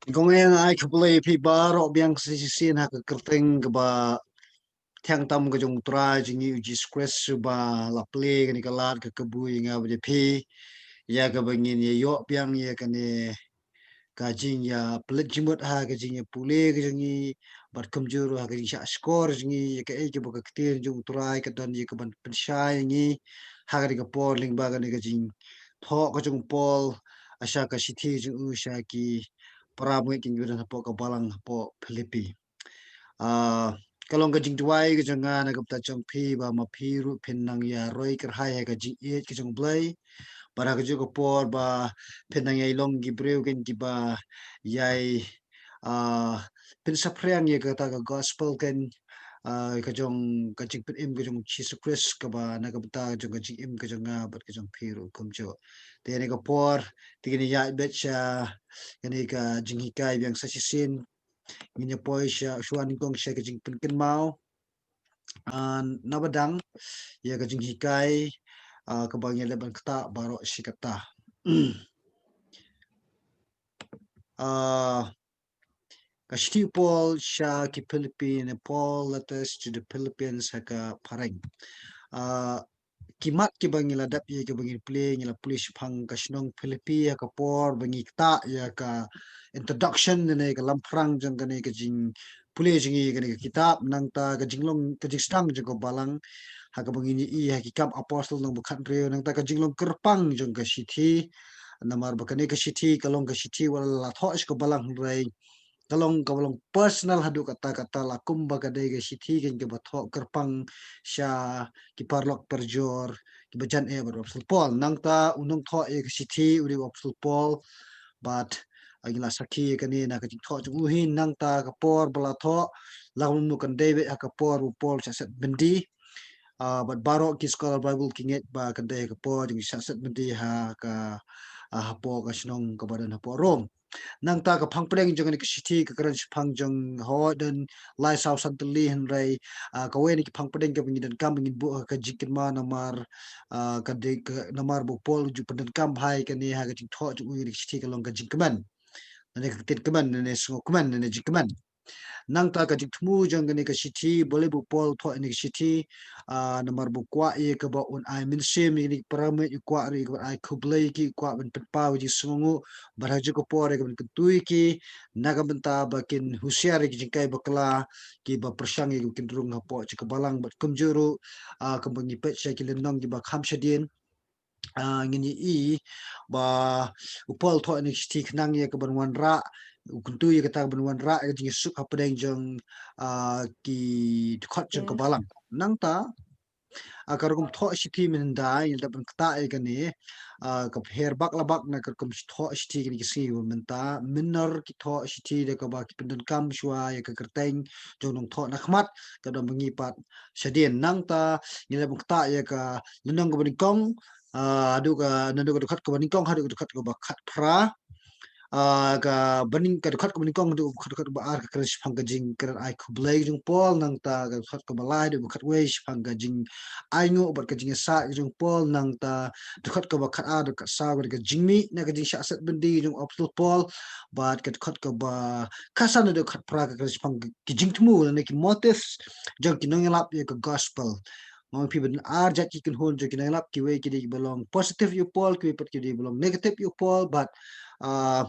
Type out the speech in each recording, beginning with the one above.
Kung ai kuplay pi baro biang sisisin ha kerteng ke ba tiang tam ke jong tra jingi uji squash ba la play ke ni kalat ke kebu inga ba pi ya ke bangin ye yo biang ye ke ne ka jing ya pelet jimut ha ke jing ya pule ke jingi bat kemjur ha ke jing sha skor jingi ke e ke ba ke tir jong tra ke dan ye ke ban pensai ngi ha ke por ling ba ke ni ke jing tho ke jong pol asha ka sithi jong u sha ki Pramu king yudan hapo ka balang hapo Philipi. Kalong ka jing tuwai ka janga na kapta chong pi ba ma pi ru pin nang ya roi ker hai ha ka jing et ka jong blai. Para ka juga por ba pin nang ya ilong gi breu ken ki ba yai pin sapriang ya ka ta ka gospel ken ka jong ka jing pin im ka jong Jesus Christ ka ba na kapta jong ka jing im ka jong nga bat ka jong pi ru kum jo. Te ne ka por tigini ya bet sha kani ka jing hikai biang sa sisin nginya poi sha shuan kong sha ka jing pin ken mau nabadang ya ka jing hikai ka bang ya leban kata baro si kata ka shti pol sha ki Philippine Paul letters to the Philippines ha ka pareng kimat ki bangi ladap ye ki bangi play ngila police phang ka shnong Philippi ya ka por bangi ta ya ka introduction ne ka lamprang jang ka ne ka jing pule jingi ka ne ka kitab nang ta ka jinglong ka jing stang jang ka balang ha ka bangi ni i ha ki kam apostle nang bukhan re nang ta ka jinglong kerpang jang ka sithi namar ba ka ne ka sithi kalong ka sithi wala la tho is ka balang rei kalong personal hadu kata-kata lakum bagadai ke sithi ke bathok kerpang sha ki parlok perjor ki bajan e bar opsul pol nang ta unong tho e ke sithi uri opsul pol but agila sakhi ke ni na ke tho chu hin nang ta ka por bala tho laum nu kan david ka por u pol sa set bendi but baro ki scholar bible kinget ba kan dai ka por ding sa set bendi ha ka hapo ka snong ka badan hapo rom nang ta ka phang preng jong ni sithi ka kran phang jong ho den lai sau san li hen rai ka we ni phang preng ka bingin kam bingin bu ka jikin ma namar ka de namar bu pol ju pen kam hai ka ni ha ka jing tho ju ni sithi ka long ka jing kaman ne ka tit kaman ne so kaman ne jing kaman nang ta ka jing thmu jong ni ka sithi bole bu pol tho ni sithi namar bu kwa e ka ba un ai min sem ni parame kwa ri ka ai khublai ki kwa ben pa ji sungu baraju ko pore ka ben tui ki naga benta bakin husiar ki jingkai bakla ki ba persang ki kin rung ha po chi ka balang bat kumjuru ka bangi pet sha ki lenong ki ba kham shadien ngini i ba upol tho ni sti khnang ye ka ban wan ra kuntu ye ka ta ban wan ra ka jing suk ha pedeng jong ki khot jong ka Yes. balang nang ta akar kum tho sithi min da il da ban kta e ka ni ka pher bak la bak na kar kum tho sithi ki si min ta minner ki tho sithi de ka ba ki pindan kam shwa ya ka kerteng jong nong tho na khmat ka da mangi pat shadien nang ta ni da ban kta ya ka lenong ka ban kong adu ka nanu ka khat ka ban kong hadu ka khat ka ba khat phra ka baning ka khat ka baning kong du khat khat ba ar ka kres phang ka jing kar ai khu blai jung pol nang ta ka khat ka balai du khat wei phang ka jing ai ngo bat ka jing sa jung pol nang ta du khat ka ba khat ar ka sa ba ka jing mi na ka jing sha sat bendi jung absolute pol bat ka khat ka ba khasan du khat pra ka kres phang ki jing tmu na ki motifs jong ki nong lap ye ka gospel Mga people are judge you can hold you can lap ki way ki belong positive you pol ki pat ki belong negative you pol but uh,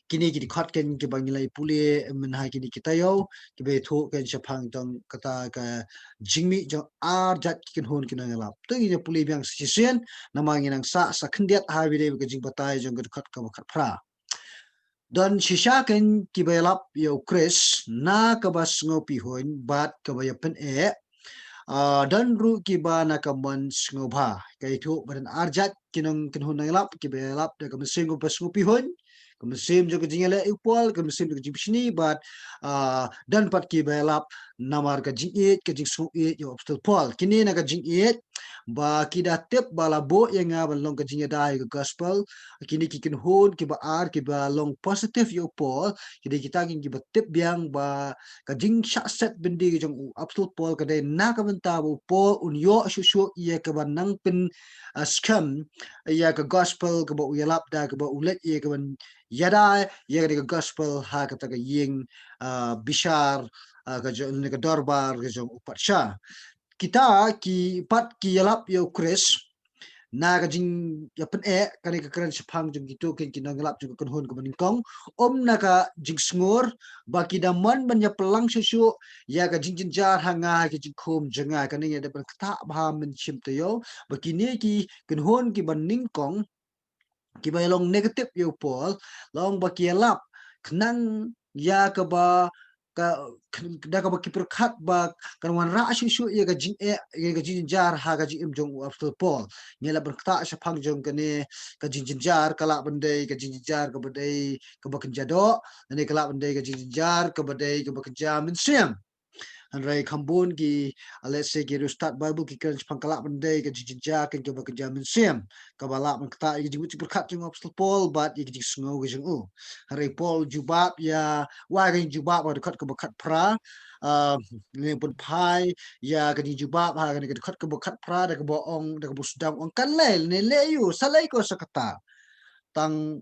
kini kini khat ken ki bangilai pule men hai kini kita yo ki be tho ken shaphang tong kata ka jingmi jong ar jat kin hon kin ngalap to ngi pule byang sisen namangi nang sa sakhndiat ha bi de ka jing batai jong ka khat ka khat phra dan shisha ken ki be lap yo kris na ka bas ngopi hoin bat ka ba pen e dan ru ki ba na ka man ngobha kai thu ban arjat kinong kin hon ngalap ki be lap de ka mesingo pas ngopi hoin kemusim juga jingale equal kemusim juga jibsni but dan pat ki belap namar ka jinget ka jing su e yo obstul pol kini na ka jinget ba kida tep bala bo yang nga long ka jingeda ka gospel kini ki kin hon ki ba ar ki ba long positive yo pol kidi kita kin ki ba tep biang ba ka jing sha set bendi ki jong obstul pol ka de na ka benta bo pol un yo shu shu ye ka ba nang pin scam ya ka gospel ka ba uyalap da ka ba ulet ye ka ban yada ya ga gospel ha kata ga ying bishar ga jo ne ga dorbar ga jo upat sha kita ki pat ki yalap yo kris na ga jing ya pen kani ka kran sepang jung gitu ken ki nang lap jung kan hon ko maning kong na ka jing sngur ba ki da man ban ya pelang susu ya ga jing jin jar hanga ki jing khom jenga kani ya da ban kta ba men chim to yo ba ki ne ki kan hon ki ban ning kong ki ba long negative yo pol long ba ki lap knang ya ka ba ka da ka ba ki perkhat ba kan wan ra shu shu ye ga jing ye ga jing jar ha ga jing im jong up to pol nge la berkta sha phang jong ka ne ka jing jing jar kala bande ka jing jar ka bade ka ba kan jado ne kala bande ka jing jar ka bade ka ba kan jam siam Andrai kambun ki let's say ki start bible ki kan pangkala bende ka jija kan ka jamin siam ka bala man kata ki jibu berkat jung apostol Paul bat ki jing sngo ki jung Andrai Paul jubab ya wa ka jubab ba dekat ka bekat pra ni pun pai ya ka jubab ha ka dekat ka bekat pra da ka boong da ka busdam ong kan le le yu salai ko sakata tang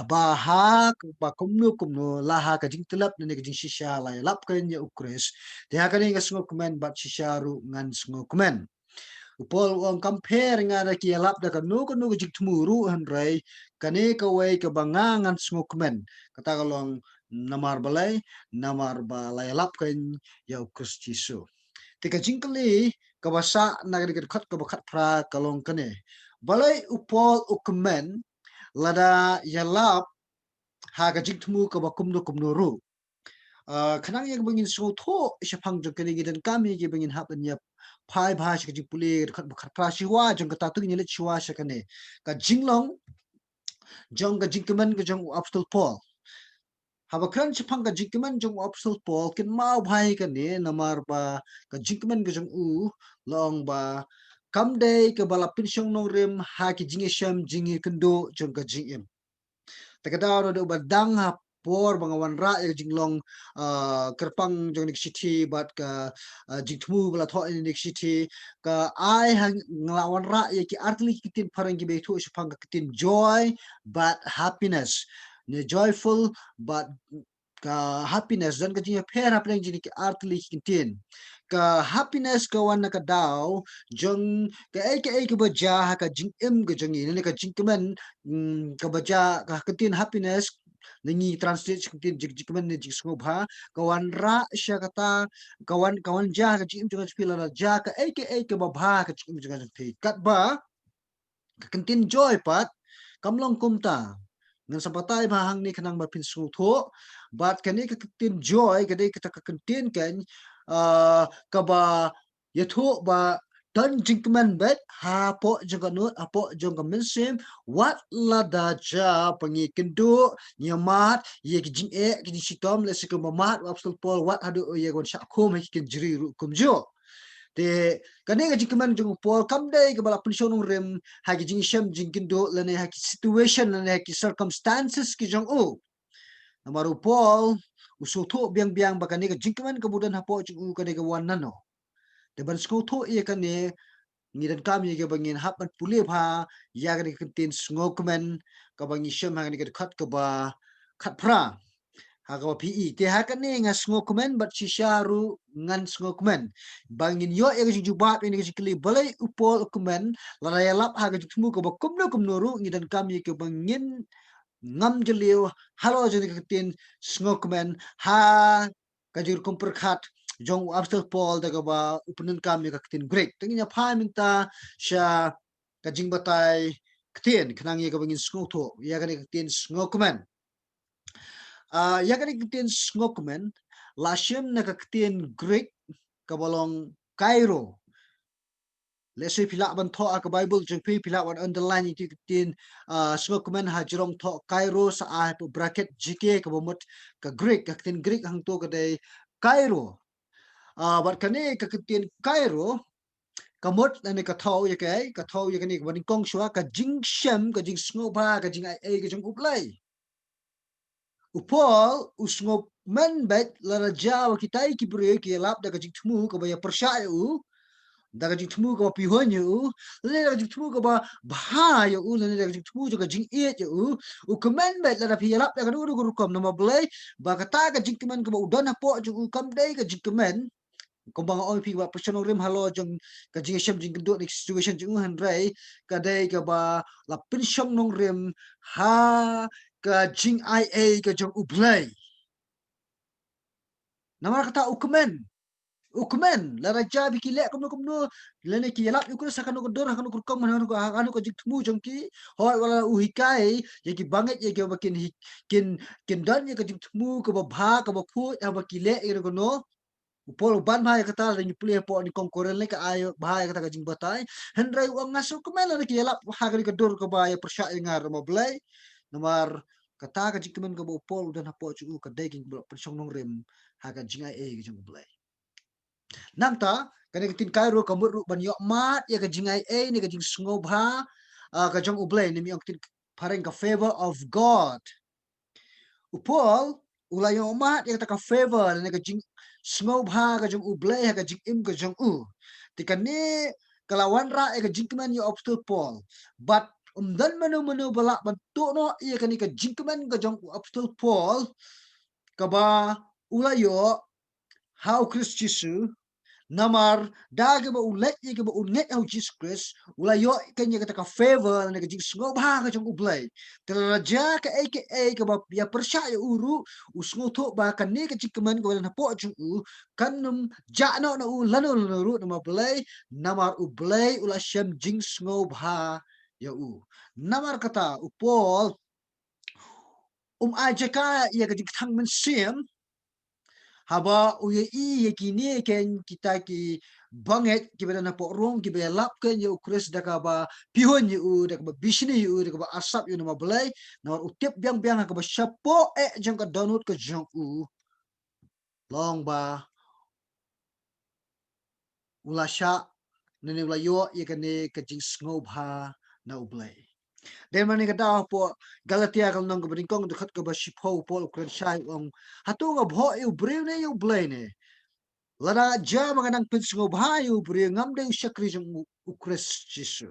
baha ba kumno laha ka jing telap ne ka jing shisha la lap ka nya ukres de ha ka ni ngasngo komen bat shisha ru ngan sngo komen upol on compare nga da ki lap da ka nu ka jing tmuru han rai ka ne ka wei ka banga ngan sngo komen kata kalong namar balai lap ka ya ukres jisu te ka jing kali ka basa na ka khat ka khat pra kalong kane balai upol ukmen lada yalap ha ga jikthmu ka ba kumno ru khanang yang bangin so tho isha phang jok kali gidan kami gi bangin hap nya phai bha shi ji puli khat khat pra shi wa jong ka ta tu ni le chwa sha kane ka jinglong jong ka jingkaman ka jong apostol Paul haba kran chi phang ka jingkaman jong apostol Paul kin mau bhai ka ne namar ba ka jingkaman ka jong long ba kam dei ka bala pinsyong nong rim ha ki jingi sham jingi kendo jong ka jingim takadaw do badang ha por bang wan ra e jinglong kerpang jong nik city bat ka jingthmu bala tho in nik city ka ai hang nglawan ra ye ki artli kitin parang gi bethu shpang ka kitin joy but happiness ne joyful but ka happiness dan ka jinga pher haplang jini ki artli kitin ka happiness ka wan ka daw jong ka baja ka jing em ka jong ni ka jing kemen ka baja ka kitin happiness nengi translate kitin jik jik kemen ne jik sko bha kawan ra sya kata kawan ja ka jing jong spila ja ka ba bha ka jing jong kat ba kentin joy pat kamlong kumta ngan sapatai bahang ni kanang ba pinsu tho bat kani ka kentin joy kadai kita ka kentin kan ka ba yatho ba dan jingman bet ha po jaga not apo jong sim wat la da ja pangi kendo nyamat ye ki jing ki sitom le sikum mat apostol Paul wat hadu ye gon sha khom ki ken jiri ru kum jo te kane ga jikman jung por kam dai ga bala punishon rem ha gi jing sham jing kindo lane ha ki situation lane ha ki circumstances ki jong amaru pol usu tho biang biang ba kane ga jingman ka budan ha po jung kane ga wan nano te ban sko tho ye kane ngidan kam ye ga bangin hapan pule pha ya ga ki tin snokmen ka bangi sham ha ga khat ka ba khat pra haga PE te hakane nga sngokumen bat shisharu ngan sngokumen bangin yo e gi jubat ini gi kli balai upol kumen la ya lap haga jutmu ko bakum no kum noru ngi dan kami ke bangin ngam jeliu halo jeni ke tin sngokumen ha kajur kumpur khat jong after Paul daga ba upunen kami ka tin great tinginya pha minta sha kajing batai ktin khnang ye ka bangin sngoto ya ka tin sngokumen yakani kitin ngokmen lashim na kitin Greek kabalong Cairo let's say pila ban tho ak Bible jeng pila wan underline itu kitin ngokmen hajrong tho Cairo sa bracket GK kabomot ka Greek ka kitin Greek hang to kadai Cairo bat kane ka kitin Cairo kamot na ka thau ka thau yakani ban kong shwa ka jing shem ka jing snoba ka jing ai ka jing uplai upol usngop men bet lana jawa kitai ki bre ki lap da kajik tmu ka baya persya u daga jing temu ko pihon yu le daga jing temu ko ba yu le daga jing temu jo jing e yu u kemen bet la pi lap daga du ru kom nama blai ba kata ga jing kemen ko ba udana po jo kam dei ga jing kemen ko bang oi pi ba personal rim halo jong ka jing shem jing do next situation jing han rai ka dei ka ba la pin shong nong rim ha ka jing ia ka jong u blai nama kata u kemen ukmen la raja bi kile kumno le ne ki lap yukun sakano ko dor hakano ko kom hanu ko jikmu jongki hoy wala uhikai ye ki banget ye ke bakin kin dan ye ko jikmu ko ba ko ba pu ya ba kile ye ko no upol ban ba ya kata le ni pule po ni konkuren le ka ayo ba ya kata ka jing batai hendrai uang ngasu kmen la ki lap ha ko dor ko ba ya persya ngar mo blai nomor kata ka jikmen ko upol dan po chu ka dai king persong nong rem ha ka jinga e jing blai namta kani tin kai ro kamut ru ban yok mat ya ka jingai e ni ka jing sngob ha ka jong ublay ni mi ok tin pareng ka favor of God upol ulay yok mat ya ka favor ni ka jing sngob ha ka jong ublay ha ka jing im ka jong u tikani kalawan ra ya ka jing man yo obstacle pol but dan manu balak bentuk no ia kani ka jing man ka jong obstacle pol ka ba ulay yo how Christ namar dage ba ulet ye ba unet au Jesus Christ ula yo kenya kata ka favor na ka jing sngo ba ka jong ublay teraja ka aka ba ya percaya uru usngo to ba kan ne ka jikman ko na po jung u kanum ja no na u lano na ru na mablay namar ublay ula shem jing sngo ba ya u namar kata upol aja ka ya ka jing thang men sim haba uye i kini ken kita ki banget ki bena na porong ki be lap ken ye ukres da ka ba pihon ye u da ka ba bishni ye u da ka ba asap ye na mablay na utip biang biang ka ba shapo jang ka donut ka jang u long ba ula sha ne ula yo ye ka ne ka jing snob ha na ublay den mani ka da po galatia ka nong ka bring kong da khat ka ba shipo po ukren shai ong hatu ga bho e ubre ne ye ublay ne Lada ja maganang pinsungo bahayu buri ngamde usyakri jeng ukres jisu.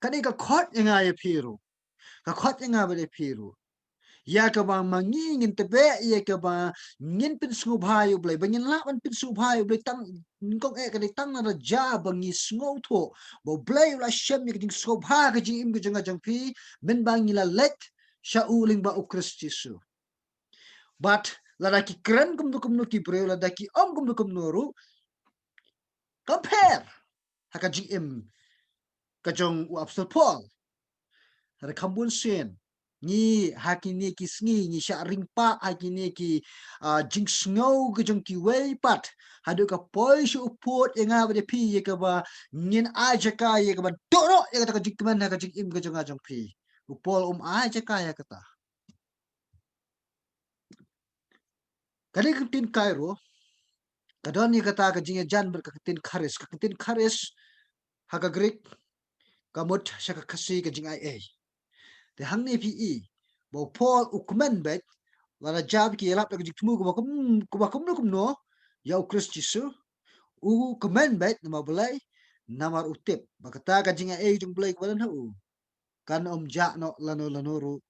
Kani ka khot nga ye piru. Ka khot nga bade piru. Ya ka ba mangingin tebe ya ka ba ngin pinsungo bahayu blay bangin lawan pinsungo bahayu blay tang kong e kani tang na ja bangi sngo to. Bo blay ula shem ya kajing sngo baha kajing im kajing ajang pi men bangila let sya uling ba ukres jisu. But ladaki keren kumnu ki bre ladaki om kumnu ru compare haka GM kajong uapsel Paul hada kambun sen ni hakini ki sngi ni sha ringpa hakini ki jing snow kajong ki way pat hadu ka poi shu upot yang aba de pi ye ka ba ngin aja ka ye ka ba doro ye ka jing man haka jing im kajong ajong pi upol aja ka ya kata kali tin Cairo kadon ni kata ka jing jan ber ka tin kharis haka Greek kamut sya ka kasi ka jing ai te hang ni pi bo Paul ukmen bet wala jab ki elap ka jikmu ko kum no ya Christ Jesu u ukmen bet na mabalay namar utip bakata ka jinga jung blay ko na u kan ja no lano ru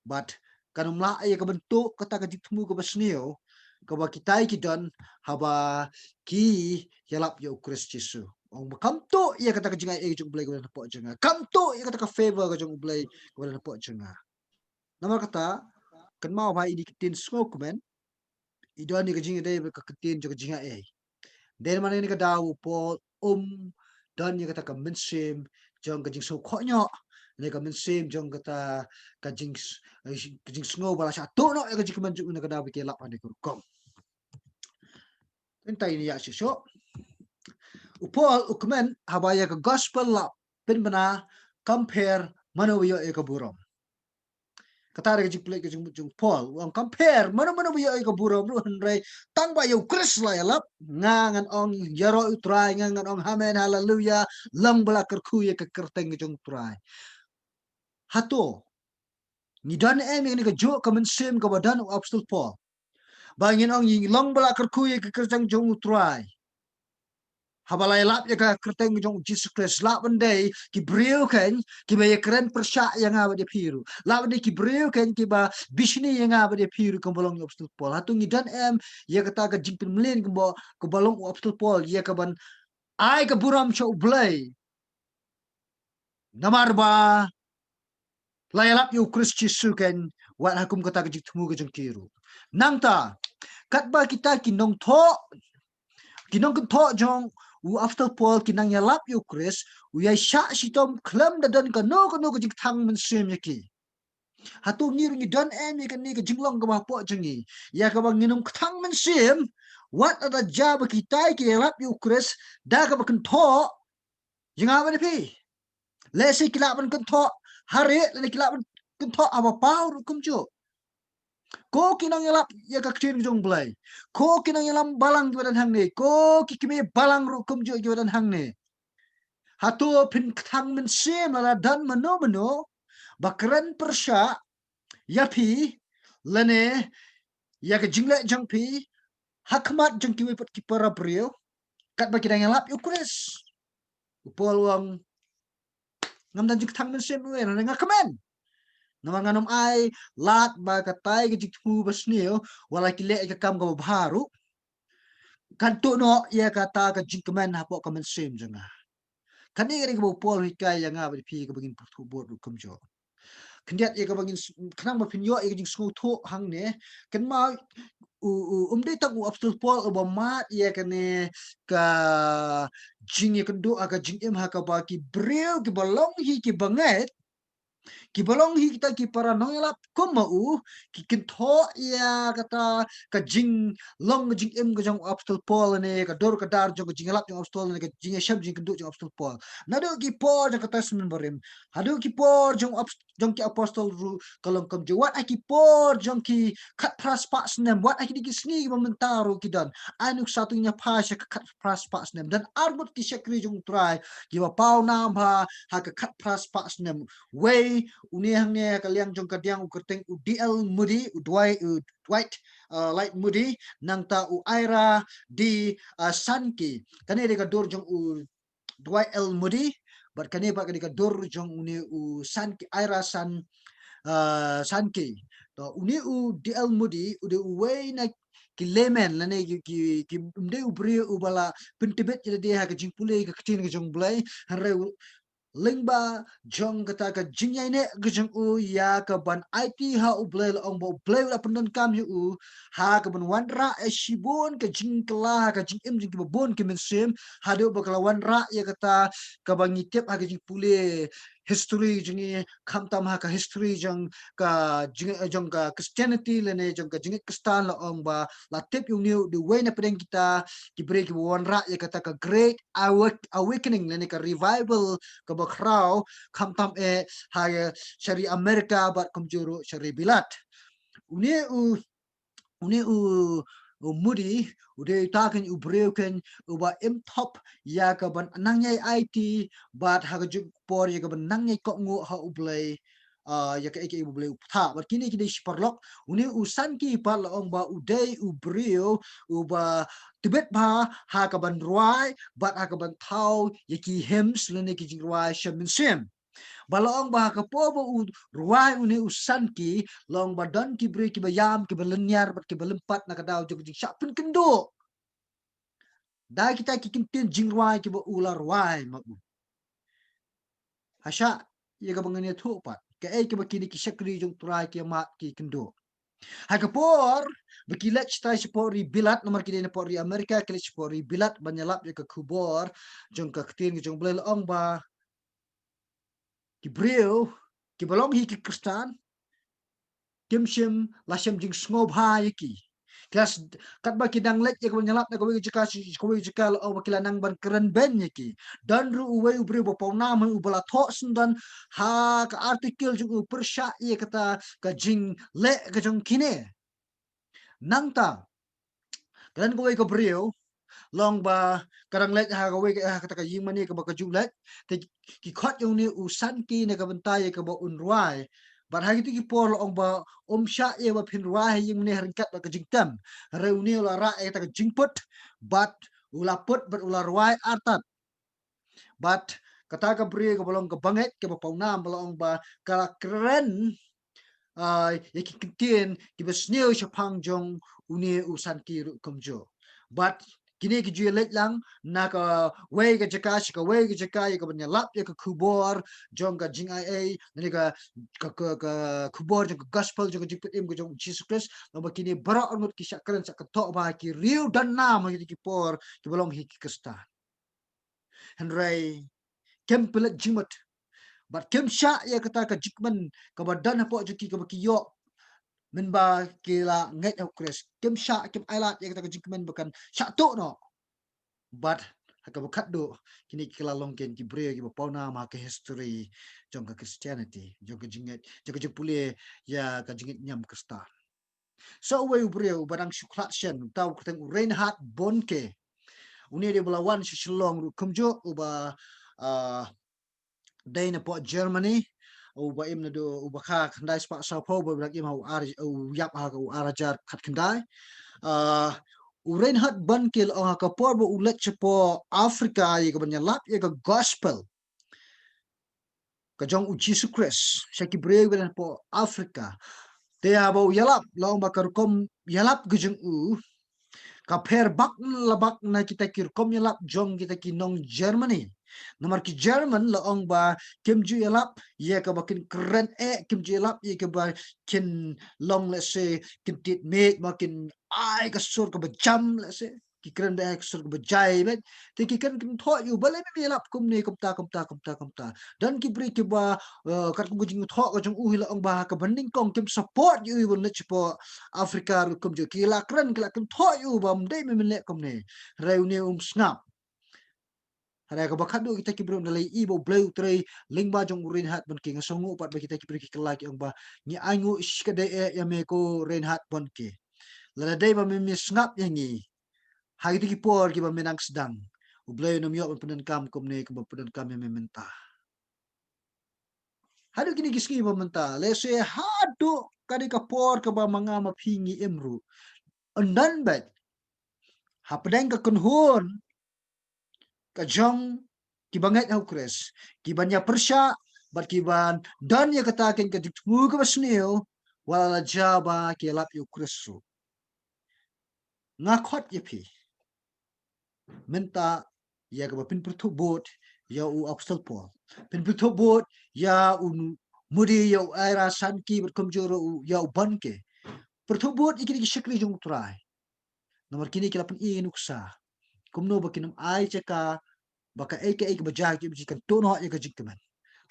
but kan la ay ka bentuk kata ka jikmu ko basnio ka ba kitai ki don haba ki yalap ya Christ Jesu ong kam to ya kata ka jinga jung blay ko na po jenga kam to ya kata ka favor ka jung blay ko na po jenga nama kata kan mau ba ini kitin smoke man ido ni kajing dai ka kitin jo kajing den mana ni ka daw po dan ni kata ka mensim jong kajing so khonyo ni ka mensim jong kata kajing kajing sngo bala sa to no ka kajing manju na ka daw ke lap ane kom entai ni ya sho upol ukmen habaya ka gospel lap pin bana compare manoyo e ka burom kata ga jik play ga jung Paul ang compare mana bu ay ka buro bro ray tang ba yo Chris la yalap ngangan ong yaro utray ngangan ong amen hallelujah lang bala kerku ye ka kerteng jung try hato ni dan ni ga jo ka men sim ka badan obstacle Paul bangin ong ying long bala kerku ye ka kerteng jung try Habalay lap ya ka kerteng jong Jesus Christ lap bendai ki brio kan ki ba keren persya yang aba de piru lap bendai ki brio kan ki ba bishni yang aba de piru ko bolong obstul pol hatu ngidan ya kata ka jingpin mlen ko bolong obstul pol ya ka ban ai ka buram cho blai namar ba layalap yu Kristi suken wat hakum kata ka jingtmu ka jong kiru nangta katba kita kinong tho jong u after Paul kinang yalap yu Chris u ya sha shitom klam da dan ka no ka jing thang men sim yaki hatu ngir ngi don en ni ka jinglong ka ba po jangi ya ka bang nginum thang men sim what ada jab kita ki yalap yu Chris da ka ba kan tho jinga ba pi le si kila ban kan tho hare le kila ban kan tho aba pau kum jo ko kinang yalap ya ka ktin jong blai ko kinang yalam balang gibadan hang ne ko kikime balang ru kum jo gibadan hang ne hatu pin thang men sem la dan mano bakran persya ya pi lene ya ka jingle jang pi hakmat jang kiwe pat kipara brio kat ba kinang yalap yu Chris upol wang ngam dan jik thang men sem we na nga kamen namanganom ai lat ba katay ka jik pu basneo wala kile ka kam ka baharu kanto no ya kata ka jingkeman hapo ka mensim janga kani ri ko pol hikai yang nga pi ka bagin putu bot kum jo kendiat ya ka bagin kanang ba pinyo ya jing sku tho hang ne kan ma umde tak u abstul pol ba mat ya kane ka jing ya kendo aga jing em ha ka ba ki breu ki balong hi ki banget ki balong hi kita ki para nongelap komau ki kentho ya kata ka jing long jing em ga jong obstacle pol ne ka dor ka dar jong jing lap jong obstacle ne ka jing shab jing kendu jong obstacle pol nado ki por jong kata semen barim hadu ki por jong jong ki apostle ru kalong kam jo wat aki por jong ki kat pras pas nem wat aki ki sni momentaru ki dan anuk satunya pas ka kat pras pas nem dan arbut ki shakri jong try ki wa pau nam ha ka kat pras pas nem way uni hang ne kaliang jong kadiang u kerteng u DL Moody u Dwight Light Moody nang ta u Ira di Sanki kane de ka dor jong u Dwight L Moody but kane ba kane ka dor jong uni u Sanki Ira Sanki to uni u DL Moody u de way na ki lemen lane ki mde u bri u bala pentibet jadi ha ka jingpule ka ktin ka jong blai hanre lingba jong kata ka jingyai ne gujung u ya ka ban IT ha u blel ong bo blel la pendon kam yu u ha ka ban wanra e shibon ka jing kala ka jing em jing ki bon ki men sim ha do ba kala wanra ya kata ka ban ngitep ha ka jing pule history jingi kham tam ha ka history jong ka jong ka Christianity le ne jong ka jing kristan la ong ba la tep yu new the way na pedeng kita ki break wanra ya kata ka great awakening le ne ka revival ka bakraw kam tam e haya shari Amerika bat kumjuru shari bilat uni mudi ude taken u breuken uba im top ya ka ban nangyay IT bat haga juk por ya ka ban nangyay ko ngu ha ublay ya ka eke ublay upta bat kini kini shiparlok uni usan ki pa laong ba uday u breu uba tibet ba ha ka ban ruai bat ha ka ban tau ya ki hems lene ki jing ruai shamin sim balong bah ka po bo ruai uni usan ki long badan ki bre ki bayam ki belenyar bat ki belempat na kadaw jog jing sapin kendo da kita ki kintin jing ruai ki bo ular ruai ma u hasha ye ga bangani thu pat ka e ki bakini ki shakri jong turai ki mat ki kendo ha ka por bekilat stai sepori bilat nomor ki ne por Amerika ki sepori bilat banyalap ye ka kubor jong ka ktin jong blel ong ba ki breu ki balong hi ki kristan kimshim lashem jing snob ha yiki kelas kat ba kidang let ya ko nyalap na ko jika o bakila nang ban keren ben yiki dan ru uwe ubri bo pauna man ubala tho sundan ha ka artikel jung persya ye kata ka jing le ka jong kine nangta dan ko ko brio long ba karang let ha ko kata ka ying mani ka ba ka jung let ki khot yung ni usan ki ne ka bantay ka ba unruai but hagi tu ki por ong ba sha ye ba phin ruai ying ne harin kat ba ka jing tam reuni la ra e ta ka jing put but ula put but ula ruai artat but kata ka bri ka bolong ka banget ke ba paunam bolong ba kala keren yaki kitien ki ba sneo shapang jong uni usan ki ru kumjo but kini ki ju let lang na ka wei ka jaka shi ka wei ka jaka ka banya lap ya ka kubor jong ka jing ai ni ka kubor jong ka gospel jong ka jipit im ka jong Jesus Christ no ba kini bara onut ki shakran sak ka to ba ki riu dan na ma ki por ki bolong hi ki kasta henry kempelet jimat but kem sha ya kata ka jikman ka badan po juki ka ki yo men ba kila nget au kres kem sha kem ailat ya kata ka jikman bukan sha to no but haka bukat do kini kila longken ki bre ki pauna ma ka history jong ka Christianity jong ka jinget jong ka jipule ya ka jinget nyam ka star so we bre barang shuklat shen tau ka teng Reinhard Bonke uni de belawan shlong ru kumjo uba dai na po Germany uba im na do uba kha khandai spa Sao Paulo ba im hau ar yap ha ka arajar khat khandai Reinhard Bunkel ang ka porbo ulet po Africa ay ka banya lap ya ka gospel ka jong u Jesus Christ sa ki breve po Africa te abo yalap laong ba kom yalap gujung u ka per bak labak na kita kir kom yalap jong kita ki nong Germany nomor ki German laong ba kim ju yalap ye ka bakin keren kim ju yalap ye ka ba kin long let's say kin tit mate makin ai ka sur ka ba jam let's say ki keren ba ka sur ka ba jai bet te ki kan kin tho yu bale me yalap kum ne kum ta dan ki bri ki ba kat ku jing tho ka jong u hi laong ba ka banding kong kim support yu yu le po Afrika ru kum ju ki la kren ki la kin tho yu ba mdai me le kum ne reune snap Hara ka bakhat do kita ki bro nalai ibo bleu trei lingba jong Reinhard bon ki ngasongu pat ba kita ki ki kelak yang ba ni angu iskade ya me ko Reinhard bon ki la dai ba me ngap yang ni ha itu ki por ki ba menang sedang u bleu no miok penen kam kom ne ko penen kam me menta hadu kini kiski ba menta le se hadu kadi ka por ka ba manga ma phingi emru andan bet ha pedang ka kunhun ka jong ki banget hau kres ki banya persya bat ki ban dan ya katakin ka ditmu ka basneo wala jaba ki lap yu kresu ngakot ye pi menta ya ka pin pertu bot ya u apstal pol pin pertu bot ya un mudi ya era sanki ber komjoro ya u banke pertu bot ikini ki shakri jong trai nomor kini ki lapin i nuksa kumno bakinum ai cheka baka aka bajak ki bijikan tono ya ka jikman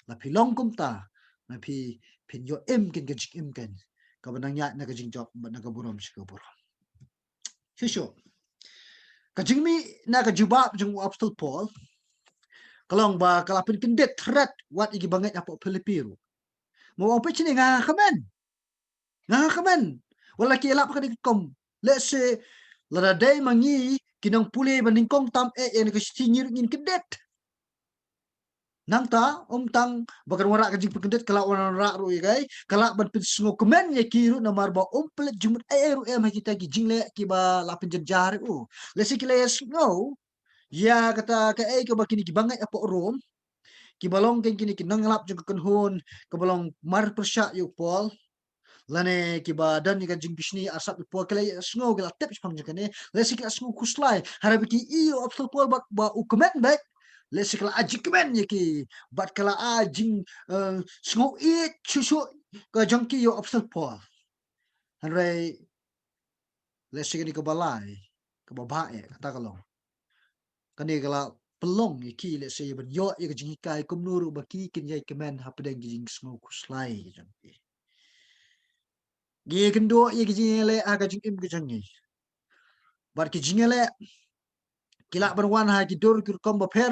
la phi long kum ta na phi phin yo em kin ka jik em ken ka banang ya na ka jing job ba na ka burom shi ka burom shisho ka jingmi na ka jubab jung apostol Paul kalong ba kala pin kin det threat wat igi banget apo Philipi ru mo ang pechini nga kamen wala ki elap ka di kom let's say la day mangi kinong puli baning kong tam en ka stingir ngin kedet nang ta tang bakan wara ka jing pendet kala wana ra ru gai kala ban pin sngo komen ye kiru na marba plet jumut eru kita ki jingle ki ba la pin jar lesi ki le snow ya kata ka ka bakini ki bangai apo rom ki balong ken kini ki nanglap jung kan hon ka balong mar persya yu pol lane ki ba dan ni ka jing bisni asap yu pol kala snow kala tep pang jekane lesi ki snow kuslai harabi ki iyo apsal pol ba u komen back lesi kala ajikmen yaki bat kala ajing sngo it chuchu ka jongki yo apsal pol hanre lesi ni ka balai ka babae kata kalong kani kala pelong yaki lesi ban yo ya ka jingi kai kumnuru baki kin yai kemen hapdeng jing sngo kuslai jongki gi kendo ye ki jingele aga jing im ki jangi bat ki jingele kila ban wan ha ki dor kur komba per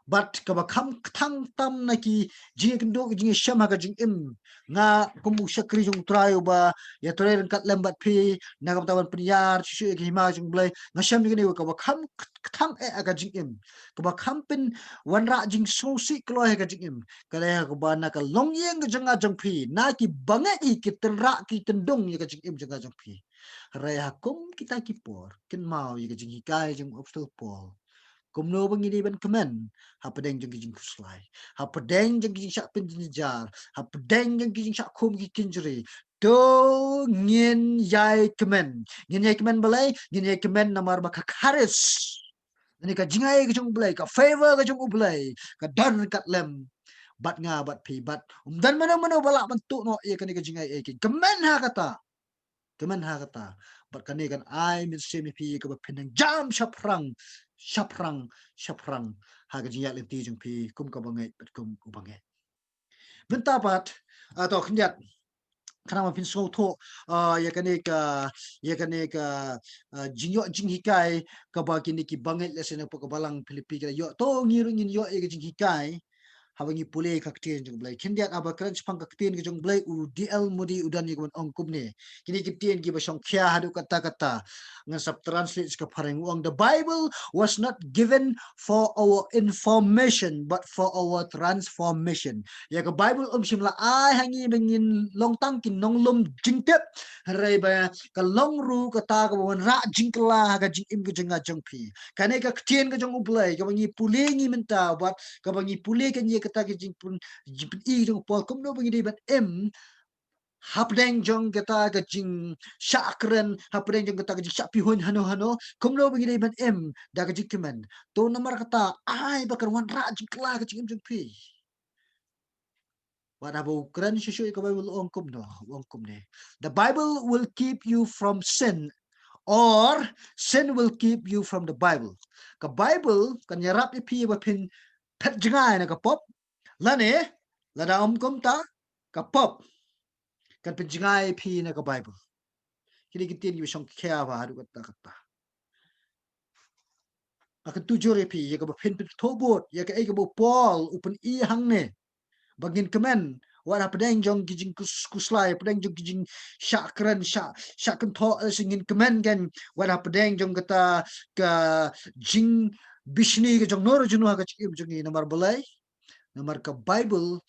but kaba kam tang tam na ki jingi kendo ki jingi shama ka jing im nga kumu shakri jung trayo ba ya troyer kat lembat pi na kam tawan penyar chuchu ki hima jung blai nga sham ni kaba kam tang ka jing im kaba kam pin wanra jing so si klo ka jing im kala ya kaba na ka long yeng ka janga jung pi na ki bangai ki tenra ki tendong ya ka jing im janga jung pi Rai hakum kita kipor, ken mau ye jing hikai jing obstul pol. Kum no bang ini ban kemen, ha pedeng jing jing kuslai. Ha pedeng jing jing syak pen jar, ha pedeng jing jing syak kum ki kinjri. Do ngin yai kemen. Ngin yai kemen balai, ngin yai kemen namar baka karis. Ini ka jingai ke jung belai, ka favor ke jung belai, ka dan kat lem. Bat nga bat pi bat dan mana balak bentuk no ia kani ka jingai ke. Kemen ha kata. Kemen ha kata. Bat kani kan ai min semi pi ka pinang jam syaprang ha ka jingai lenti jung pi kum ka bangai bat kum ku bangai. Bentapat atau kenjat kenapa pin so to ya kani ka jingyo jinghikai ka ba kini ki bangai lesen apa ka balang Philipi ka yo to ngirungin yo ya jinghikai hawangi pule kaktian jong blai kindiat aba kran chpang kaktian jong blai u dl modi udan ni gon ongkum ne kini kitien ki basong khia hadu kata ngan sub translate ka phareng uang. The Bible was not given for our information but for our transformation. Ya ka Bible simla ai hangi bengin long tang kin nong lum jingtep rai ba ka long ru kata ka bon ra jingkla ka jing im ka jenga jong pi kane ka kitien ka jong ublai ka bangi pule ngi menta wat ka bangi pule kan ye kata ke jing pun i jong pol kom no bangi de bat em hapdeng jong kata ke jing syakren hapdeng jong kata ke jing syapi hun hano kom no bangi de bat em da ke jing kemen to nomor kata ai bakar wan ra jing kla ke jing pi what about kran shishu ka Bible ongkom ne. The Bible will keep you from sin or sin will keep you from the Bible. Ka Bible kan yarap ipi ba pin pet jingai na ka pop lane lada kom ta ka pop kan pin jingai pi na ka Bible. Kini kitin gi song kya ba hadu kata. Akan tujur pi ya ka ba pin tobot ya ka bo Paul upun i hang ne bagin kemen wala pedeng jong gijing kuslai pedeng jong gijing syakren syakan to singin kemen kan wala pedeng jong kata ka jing bishni ke jong nor junu ka chikim jong ni nomor balai nomor ka Bible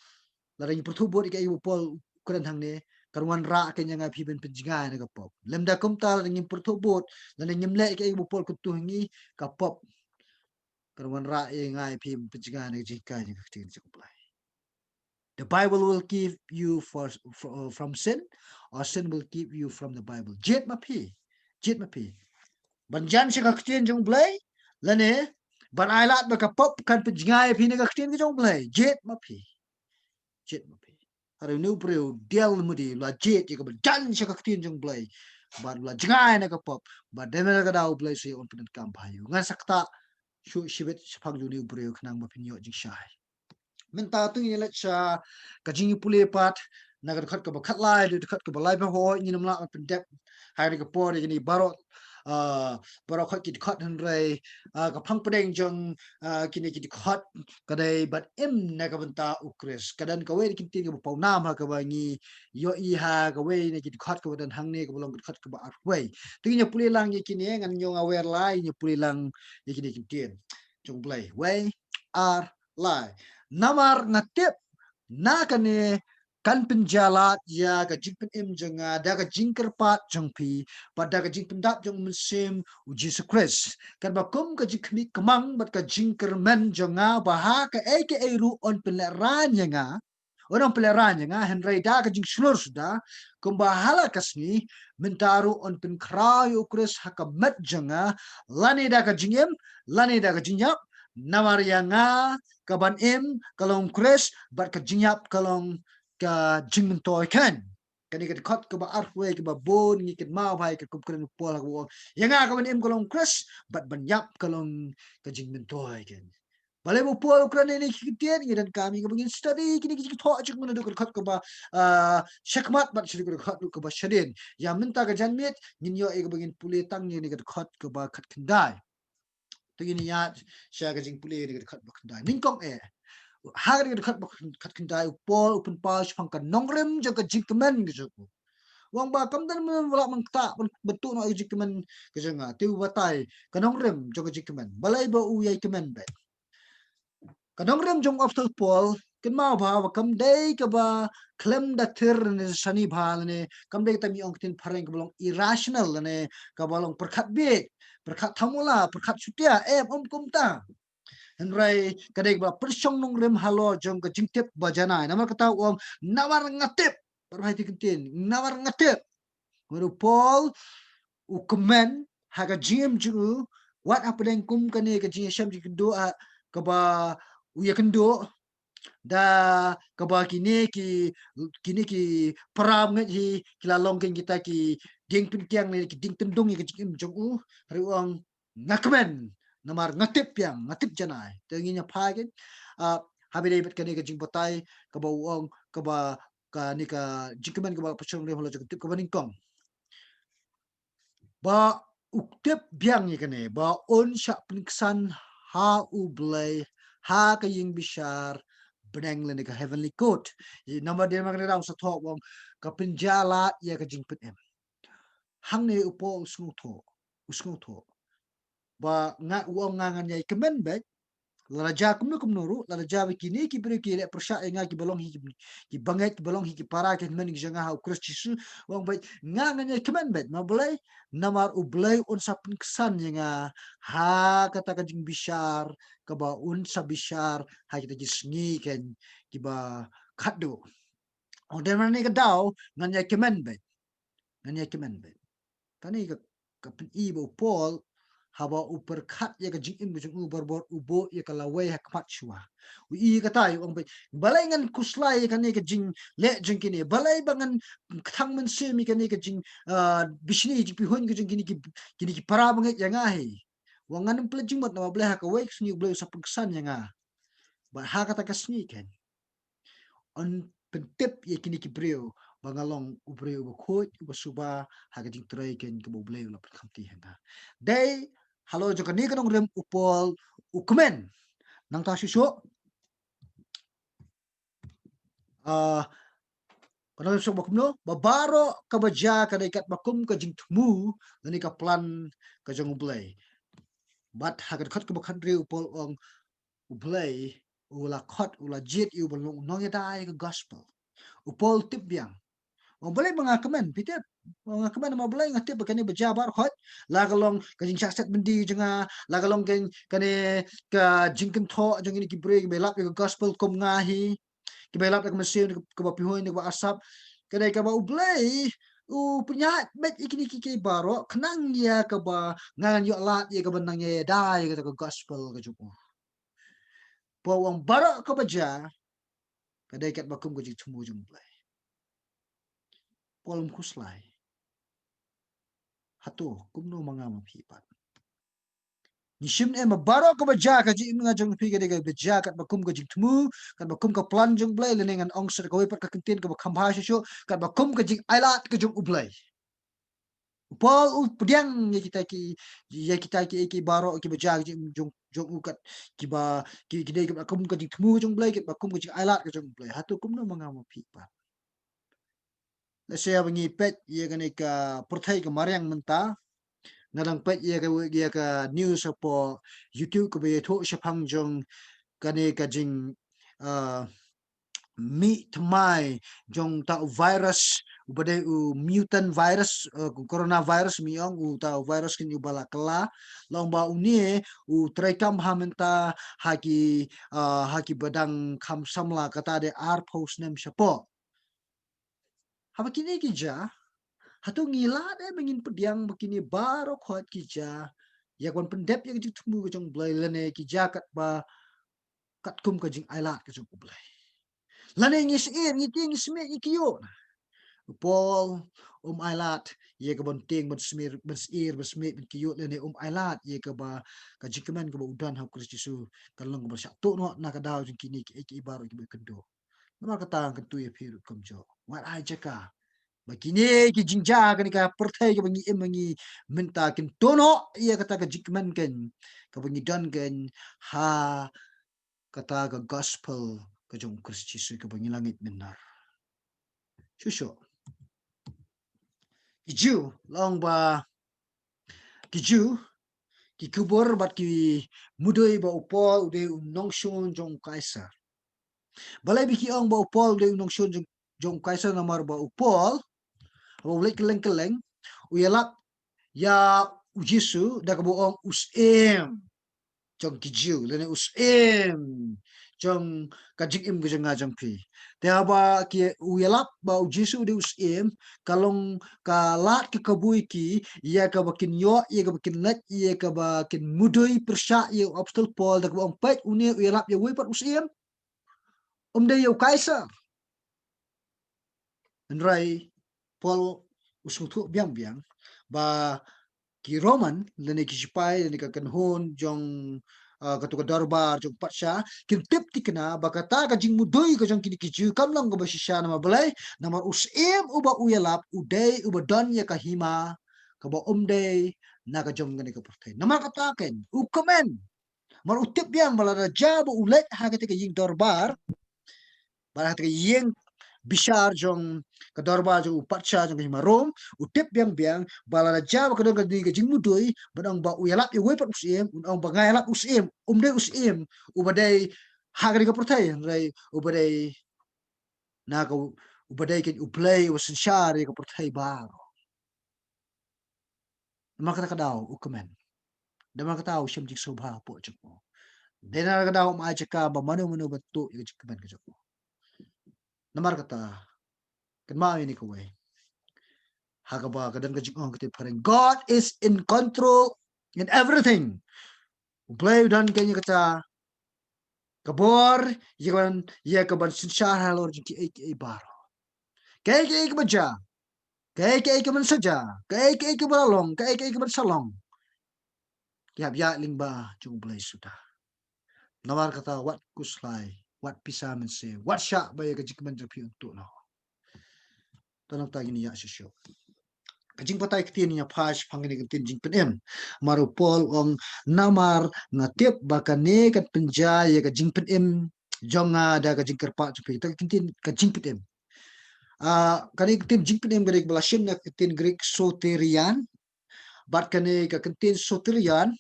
la ring pertubot ka ibu pol kuran hang ne karwan ra ke nyanga phi ben penjinga ne ka pop lemda kumtal ring pertubot la nyemle ka ibu pol kutu ngi ka pop karwan ra e ngai phi penjinga ne jika ni ka tin supply. The Bible will keep you from sin, or sin will keep you from the Bible. Jet mapi. Banjan si kaktian jong blay, lane, ban ailat baka pop kan pejngai pi ne kaktian jong blay. Jet mapi. Hari nu preu dial mudi la jet jika banjan si kaktian jong blay. Ban la jngai ne ka pop, ban demena ka daw blay si on penat kampayu. Ngan sakta shu shibet sepang juni preu kenang mapinyo jing syai. Menta tu ni lecha kajing pule pat nagar khat ka khat lai de khat ka lai ba ho ni namla pendep hai ka por ni barot barok khat ki khat han rai ka phang pedeng jong kini ki khat ka dai bat em na ka benta ukres kadan ka we ki tin ka pau nam ha ka ba ni yo i ha ka we ni ki khat ka dan hang ne ka bolong khat ka ba ar we tu ni pule lang ni kini ngan nyong awer lai ni pule lang ni kini ki tin jong play we ar lai namar ngatip na kane kan penjalat ya ka jingpen im jenga da ka jingker pat jengpi pada ka jingpen dap jeng musim uji sukres kan bakum ka jingkmi kemang bat ka jingker men jenga baha ka eke eru on peleran jenga orang peleran jenga henry da ka jing slur sudah kumbahala kasni mentaru on pen krai ukres hakamet jenga lani da ka jingem lani da ka jingyap namar yanga kaban im kalong kres bat ka jinyap kalong ka jingmen toy kan kani ka khot ka ba arwe ka ba bon ngi ket ma bai ka kup kren pol ka yanga kaban im kalong kres bat ban yap kalong ka jingmen toy kan bale bo pol kren ni kitian ngi dan kami ka bangin study kini ki tho chuk mun do ka khot ka ba shakmat bat chili ka khot ka ba shadin ya minta ka janmit ngin yo e ka bangin pule tang ni ka khot ka ba khat kendai tugini ya sha ka jing pule ni ka khat bak dai ning kong e ha ga khat bak khat kin dai pol upun pa shpang ka nongrem ja ka jing kemen ga ju wang ba kam dan men wala mang ta betu no jing kemen ga nga tiu batai ka nongrem ja ka jing kemen balai ba u yai kemen be ka nongrem jong of pol kan mau ba kam dei ka ba klem da thir ne sani bhal ne kam dei ta mi ong tin phareng ka bolong irrational ne ka bolong perkhat be perkhat thamula perkhat chutia kum ta Henry kadek ba persong nong rem halo jong ka jingtep bajana namar kata om nawar ngatep perhati kentin nawar ngatep Meru Paul u comment haga GM ju wat apa den kum kane ka GM sham ji kendo a ka ba u ya kendo da ka ba kini ki param ngat hi kila long ken kita ki ding pin tiang ni ki ding tendung ki GM jong u hari uang ngakmen namar ngatip yang ngatip janai tenginya phagen a habi dei bet kane ka jing batai ka ba uang ka ba ka ni ka jingkemen ka ba pasong re holo jong tip ka ba ningkong ba uktep biang ni kane ba on sha pinksan ha u blay ha ka ying bishar benang le ka heavenly court yi number dia magna raw sa thok bom ka pinjala ya ka jing pin em hang ne upo usngu tho ba nga uong nga ngan yai kemen bet la raja kumnu ru la raja bikini ki bre ki le persha nga ki belong hi ki banget ki belong hi ki para ki men ki janga ha ukras chisu wong bai nga nga nyai kemen bet ma boleh namar u blai un sapun kesan nga ha kata ka jing bishar ka ba un sa bishar ha kita ji sngi ken ki ba khadu on den man ni ka daw nga nyai kemen bet nga nyai kemen bet tani ka pin i bo Paul haba upper cut ya ka jing bu jung uber bor ubo ya ka lawe ha kmat chua u i ka tai ong be balai ngan kuslai ka ne ka jing le jing kini balai bangan thang men se mi ka ne ka jing bishni ji pi hon ka jing kini ki para banget ya nga he wangan ple jing mat na bla ha ka we sni ble sa pengsan ya nga ba ha ka ta ka sni ken on pentep ye kini ki breu bangalong ubreu ba khoi ba suba ha ka jing trai ken ka bo bleu la khamti hanga dai halo jo kani kanong rem upol ukmen nang ta shisho kanong sok bakumno babaro ka baja ka dai kat bakum ka jing tmu nani ka plan ka jong ublay bat ha ka khat ka bakhan re upol ong ublay ula khot ula jit u balong nong ya dai ka gospel upol tip biang o boleh mengakemen pitep mengakemen ma boleh ngatip bakani bejabar khot la galong ka jing sakset bendi jenga la galong ken kane ka jingken tho jong ini ki break be lap ka gospel kom ngahi ki be lap ka mesin ka ba pihoin ka ba asap kane ka ba ublei u punya met ikini ki baro kenang ya ka ba ngan yo lat ya ka benang ya dai ka gospel ka jupu po wong baro ka baja ka dai kat bakum ka jing tumu jong blai polum kuslai hatu kumno manga mapipat Nishim em baro ko baja ka ji nga jong pi ga baja kat bakum ka jing tmu kat bakum ka plan jong blai le ngan ong ser ko pat ka kintin ka khambha sho kat bakum ka jing ailat ka jong ublai Paul u pdiang ye kita ki baro ki baja jing jong jong u kat ki ba ki dei ka bakum ka jing tmu jong blai kat bakum ka jing ailat ka jong blai hatu kum no manga ma pi pa la se abangi pet ye ga ne ka perthai ka maryang menta ngadang pet ye ka news po YouTube ko be tho shapang jong kane ka jing uh, mi thmai jong ta virus ubade u mutant virus coronavirus mi ong u ta virus kin ubala kala lomba unie u traikam hamenta haki badang kham samla kata de ar post nem shapo haba kini ki ja hatu ngila de bengin pediang begini baro khot ki ja ya kon pendep ya ji thumu jong blai lene ki ja kat ba kat kum ka jing ailat ka jong blai lane ngi sir ngi ting sme ngi kiyo Paul ailat ye ka bon ting bon smir bon sir bon sme bin kiyo lene ailat ye ka ba ka jikaman ka ba udan ha kristisu kalong ka ba sya to no na ka daw jing kini ki baro ki ba kendo nama ka tang kan tu ye phiru kam jo wat ai jaka Makine ki jingja kan ka perthai ka bangi emangi minta kin tono ia kata ka jikman kan ka bangi dan kan ha kata ka gospel ka jong kristus ka bangi langit benar shusho kiju long ba kiju ki kubur bat ki mudoi ba upo ude nongshon jong kaisar Balai biki ong ba upol de unong shon jong kaisa namar ba upol, ba ulit keleng-keleng, uyalap ya ujisu da kabuong usim. Jong kijiu lene usim jong kajik im gujang ngajang pi te ba ki uyalap ba ujisu de usim kalong kalat ke kabui ki ia ka bakin yo ia ka bakin let ia ka bakin mudui persya ia obstul pol da kabuong pet uni uyalap ya wipat usim de yo kaisar nrai pol usung tu biang ba ki Roman lene ki sipai lene ka kanhon jong katu ka darbar jong patsha kin tip tikna bakata ka jing mudoi ka jong kini kiju kamlang ka basisya nama balai nama usim uba uyalap udai uba don ya ka hima ka ba umdei na ka jong ngani ka pertai nama kataken ukamen mar utip yang balada jabo ulet ha ka ying darbar bala ka ying bishar jong kadorba jong upatcha jong hima rom utip biang bala na jam kadang kadang ka jing mudoi badang ba uyalap ye wepat usim unang ba ngayalap usim umde usim ubadai hagri ka pertai rai ubadai na ka ubadai ken uplay wasin shari ka pertai ba maka ka daw ukamen dama ka taw siyam jik sobha po jiko dena ka daw ma jika ba manu ba tu yung jikamen ka jiko namar kata kan ma ini ko way Hagaba kadang kajing on kiti parang God is in control in everything. Play dan kanya kata kabor ya kaban sinsar halor jiki ai baro. Kay kabaja. Kay kaban saja. Kay kabalong. Kay kaban salong. Ya lingba jung play sudah. Nawar kata what kuslay. What pisa men say. What syak ba ya kajik man japi untuk no. Tanong tagi ni ya sisyo. Kajing patay kitin niya pas pangini kitin jing penem maru pol ong namar ngatip bakane kat penjaya kajing penem jonga da kajing kerpa cupi ta kitin kajing penem kani kitin jing penem gari belasin na kitin Greek soterian bat kane ka kitin soterian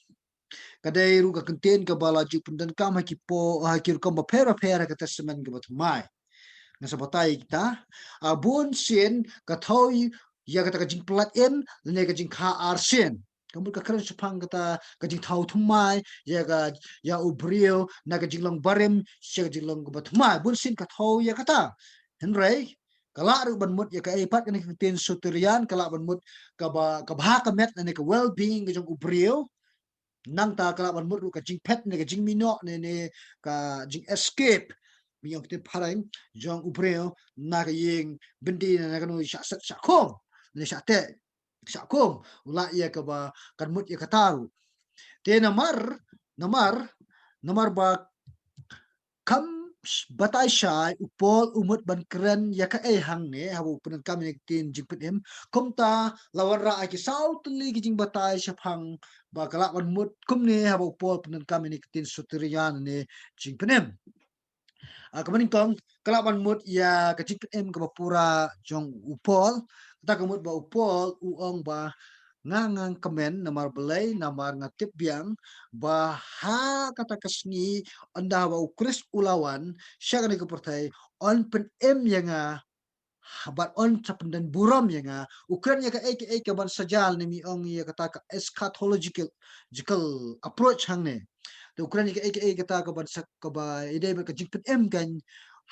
kadai ru ka kitin ka balaju pendan kam hakipo hakir kam pera ka testament ka batmai nasa batay kita abun sin kathoy ya kata kajing pelat em ne kajing kha arsen kamu ka kran sepang kata kajing thau thumai ya ubrio na kajing long barem sia kajing long bathumai bun sin ka thau ya kata henrei kala ru ban mut ya ka ipat kan tin suturian kala ban mut ka bha ka met ne ka well being kajing ubrio nang ta kala ban mut ru kajing pet ne kajing mino ne ka jing escape miyong kiti parain jong ubreo na ka yeng bendi na kanu syak kong ne syak te syak kong ula ia ka ba kan mut ia kataru te namar ba kam batai syai upol umut ban keren ya ka hang ne habu penan kam ne tin jipet em kom ta lawan ra ki sau tuli ki jing batai syapang ba kala ban mut kum ne habu upol penan kam ne tin sutriyan ne jing penem kamaning kong kalaban mut ya kajik em ka pura jong upol ta kamut ba upol uong ba ngangang kemen namar belai namar ngatip biang ba ha kata kasngi anda ba ukris ulawan syagani ka pertai on pen em yang habat on sapendan buram yang ukran ya ka ka ban sajal ni mi ong ya kata ka eschatological approach hang ne the Ukraine ka kata ka ban sak ka ba ide ba ka jingpet em kan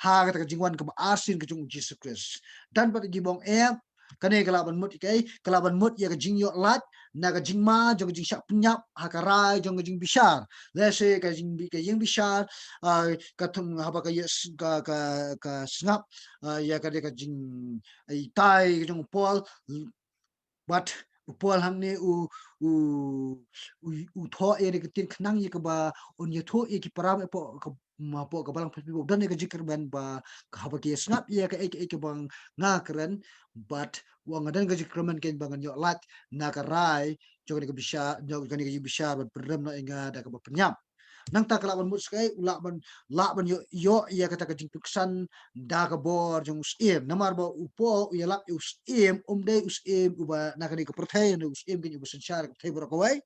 ha kata ka jingwan ka ba asin ka jung Jesus Christ dan ba gibong em kane kalaban mut kalaban mut ya ka jingyo lat na ka jingma jong jing syak penyap ha ka rai jong jing bishar lese ka jing bishar ka tum ha ba ka yes ka sngap ya ka de ka jing ai tai jong pol but upol hang ne u tho e ke tin khnang ye ke ba on ye tho e ki param e po ma po ka balang phi bo dan ne ka jikr ban ba ka ba ke snap ye ka ke bang nga kren but wang dan ka jikr man ken bangan yo lat na ka rai jo ne ka bisha jo ne ka bisha ba perem na inga da ka ba penyam nang ta kala ban mus kai la ban yo ya kata ka jing piksan da ka bor jong usiem namar ba upo ya lak usiem dei usiem uba na ka ni ka perthai no usiem kin uba sanchar ka thai bor ka wai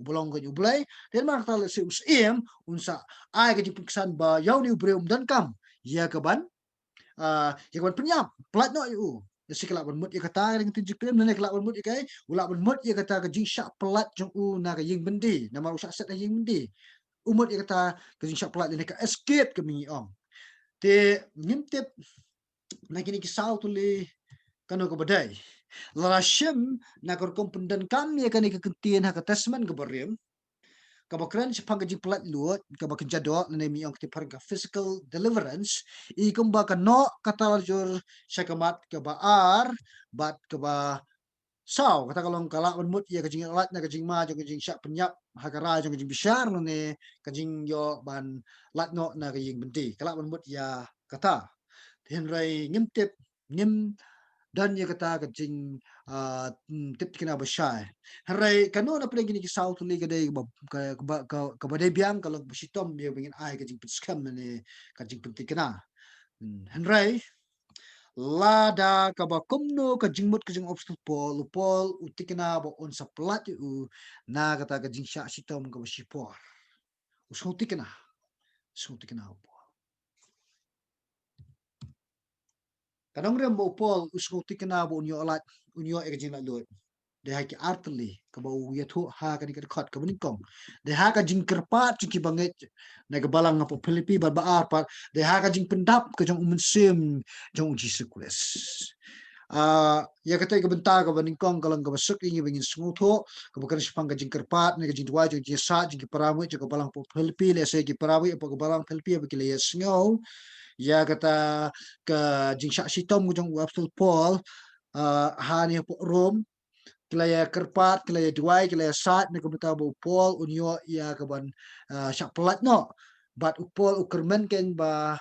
ubulong ka ublai den mar ta se usiem unsa ai ka jing piksan ba yaw ni ubre dan kam ya ya kaban penyap pelat no yu si kelak ban mut ya kata dengan tunjuk pem ne kelak ban mut ya kai ulak ban mut ya kata ka jing syak pelat jong na ka ying bendi nama usak set na ying bendi umut ya kata ka jing syak pelat ne ka escape ke mi ong te ngimtep na kini kisau tu le kanu ka badai la shem na kor kom pendan kam ya kani ka kentien ha ka tasman ka barem kaba kran sepang ka pelat luot kaba ka jadok ne mi ong te par ka physical deliverance I kumba ka no kata jur syakamat kaba ar bat kaba sao kata kalong kala mut ya kajing alat na kajing ma jong kajing syak penyap hakara jong kajing bisyar ne kajing yo ban lat no na kajing benti kala mut ya kata hen rai ngim tip ngim dan ya kata kajing tip kena basyai rai kano na pre gini kisau tu li kadai ka badai biang kalau besitom dia bingin ai kajing petskam ne kajing penti kena hen rai lada kaba komno ka jingmut ka jing obstacle pol utikna ba on saplat u na kata ka jing sha sitom ka sipor usutikna sutikna po kadang rem bo pol usutikna bo unyo alat unyo e ka jing la lot de ha ki artli ka ba u yathu ha ka ni ka khat ka ni kong de ha ka jing kerpat ki banget na ka balang apa Philipi ba apa de ha ka jing pendap ka jong umun sim jong uji sekules ya kata ke bentar ke beningkong kalau ke besuk ini bengin sengutho ke bukan sepang ke jingker pat ne ke jingdua jo jesa jingki paramu jo ke balang po Philipi le se ki parawi apa ke balang Philipi apa ke le sngau ya kata ke jing sak sitom jong apostol Paul ha ni po Rom kelaya kerpat kelaya duai kelaya sat ne ke beta bo Paul unyo ya ke ban sak pelat no bat upol ukermen ken ba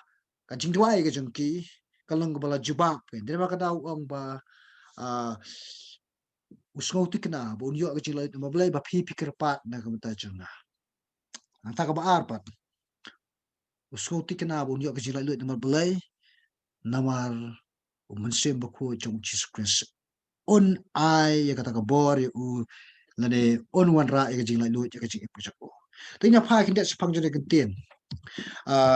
ka jingduai ke jongki kalau ke bala jubak dia kata ong ba usngau tikna bo unyo ke jilai ma blai ba phi pikir pat na ka mata chunga anta ka ba ar pat usngau tikna bo unyo ke jilai lut ma blai namar umensem ba ko jong Jesus Christ on ai ya kata ka bor u lane on wan ra ya ke jilai lut ya ke jing ipu chako tinya pha kin det sepang jone gentien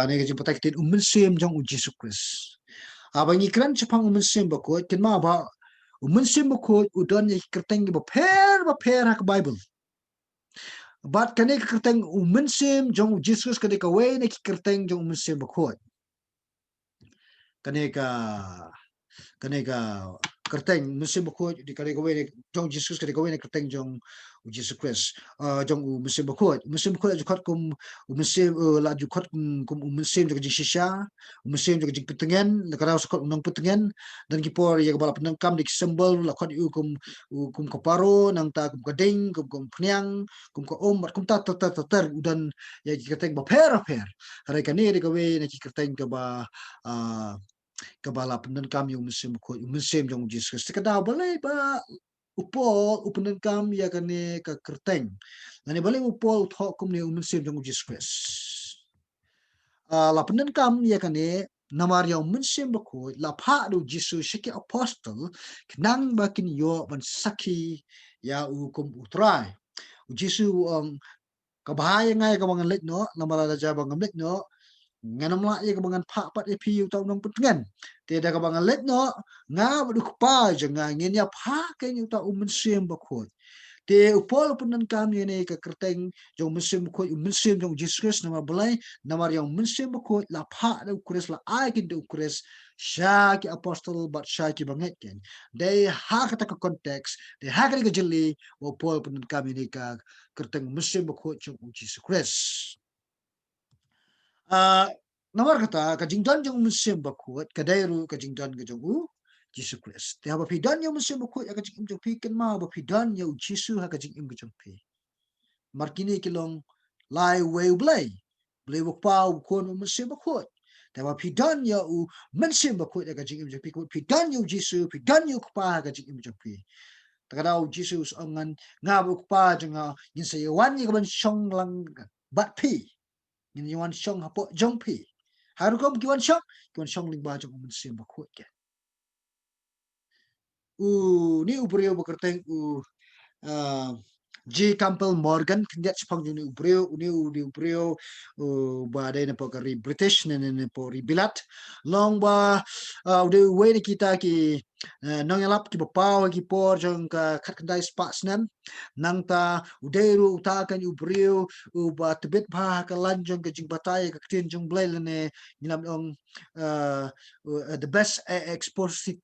ne ke jing patai tin umensem jong Jesus Christ abangi kran sepang umensem ba ko kin ma ba umensem ba ko udon ya kerteng ba per hak Bible Bat kane kerteng umensim jong Jesus kane ka way ne kerteng jong umensim bakot. Kane ka kerteng musim bakot di kane ka way ne jong Jesus kane ka way ne kerteng jong Jesus Christ. Jong musim bakot jukot kum umensim la jukot kum umensim jong shisha, umensim jong petengen, la kara sukot unang petengen dan kipor ya bala penangkam di sembel la kot kum kaparo nang ta kum kading kum pnyang kum ka kum ta udan ya kerteng ba per. Kare kane de ka way ne kerteng ka ba kabala penangkam yung musim jong Jesus kada balay ba upol upenangkam ya kane ka kerteng nani balay upol utho kum ne musim jong Jesus la penangkam ya kane namar yang musim bako la pha do Jesus shiki apostle knang bakin yo ban saki ya ukum utrai Jesus kabahaya ngai ka bangan let no namara da jaba ngam let no nganam la ye kabangan pak pat e piu tau nong putengan te da kabangan let no nga badu pa je nga ngin ya pa ke nyu ta sim ba khoi te upol punan kam ye ne ka kerteng jong musim khoi sim jong Jesus nama belai namar yang sim ba khoi la pa da ukres la ai kin da ukres sha ki apostol bat sha ki banget ken de ha kata ka konteks de ha ka jeli upol punan kam ye ne ka kerteng sim ba khoi jong Jesus Ah, nawar kata kajingdan jong musim bakut kadairu kajingdan ke jong Jesus Christ. Te haba pidan yang musim bakut ya kajing im jong pi ken ma ba pidan ya Jesus ha kajing im jong pi. Markini kilong lai wei blai. Blai wak pau kon musim bakut. Te haba pidan ya musim bakut ya kajing im jong pi pidan ya Jesus pidan ya pa kajing im jong pi. Takadaw Jesus angan nga wak pa jong yin sa yawan ya kaban syong lang bat pi. Yin yuan syong hapo jong pi. Haru kom kiwan syong ling ba jong umun sim bakut ke. Ni uprio bekerteng uh, J. Campbell Morgan kendiat sepang uni ubreo ba de na pokari British ne po ribilat long ba ude we kita ki nang yalap ki bapau ki por jong ka khat kandai spa snam nang ta ude ru ta kan ubreo ba tebet ba ka lanjong ka jing batai ka tin jong blai ne nilam ong the best expositor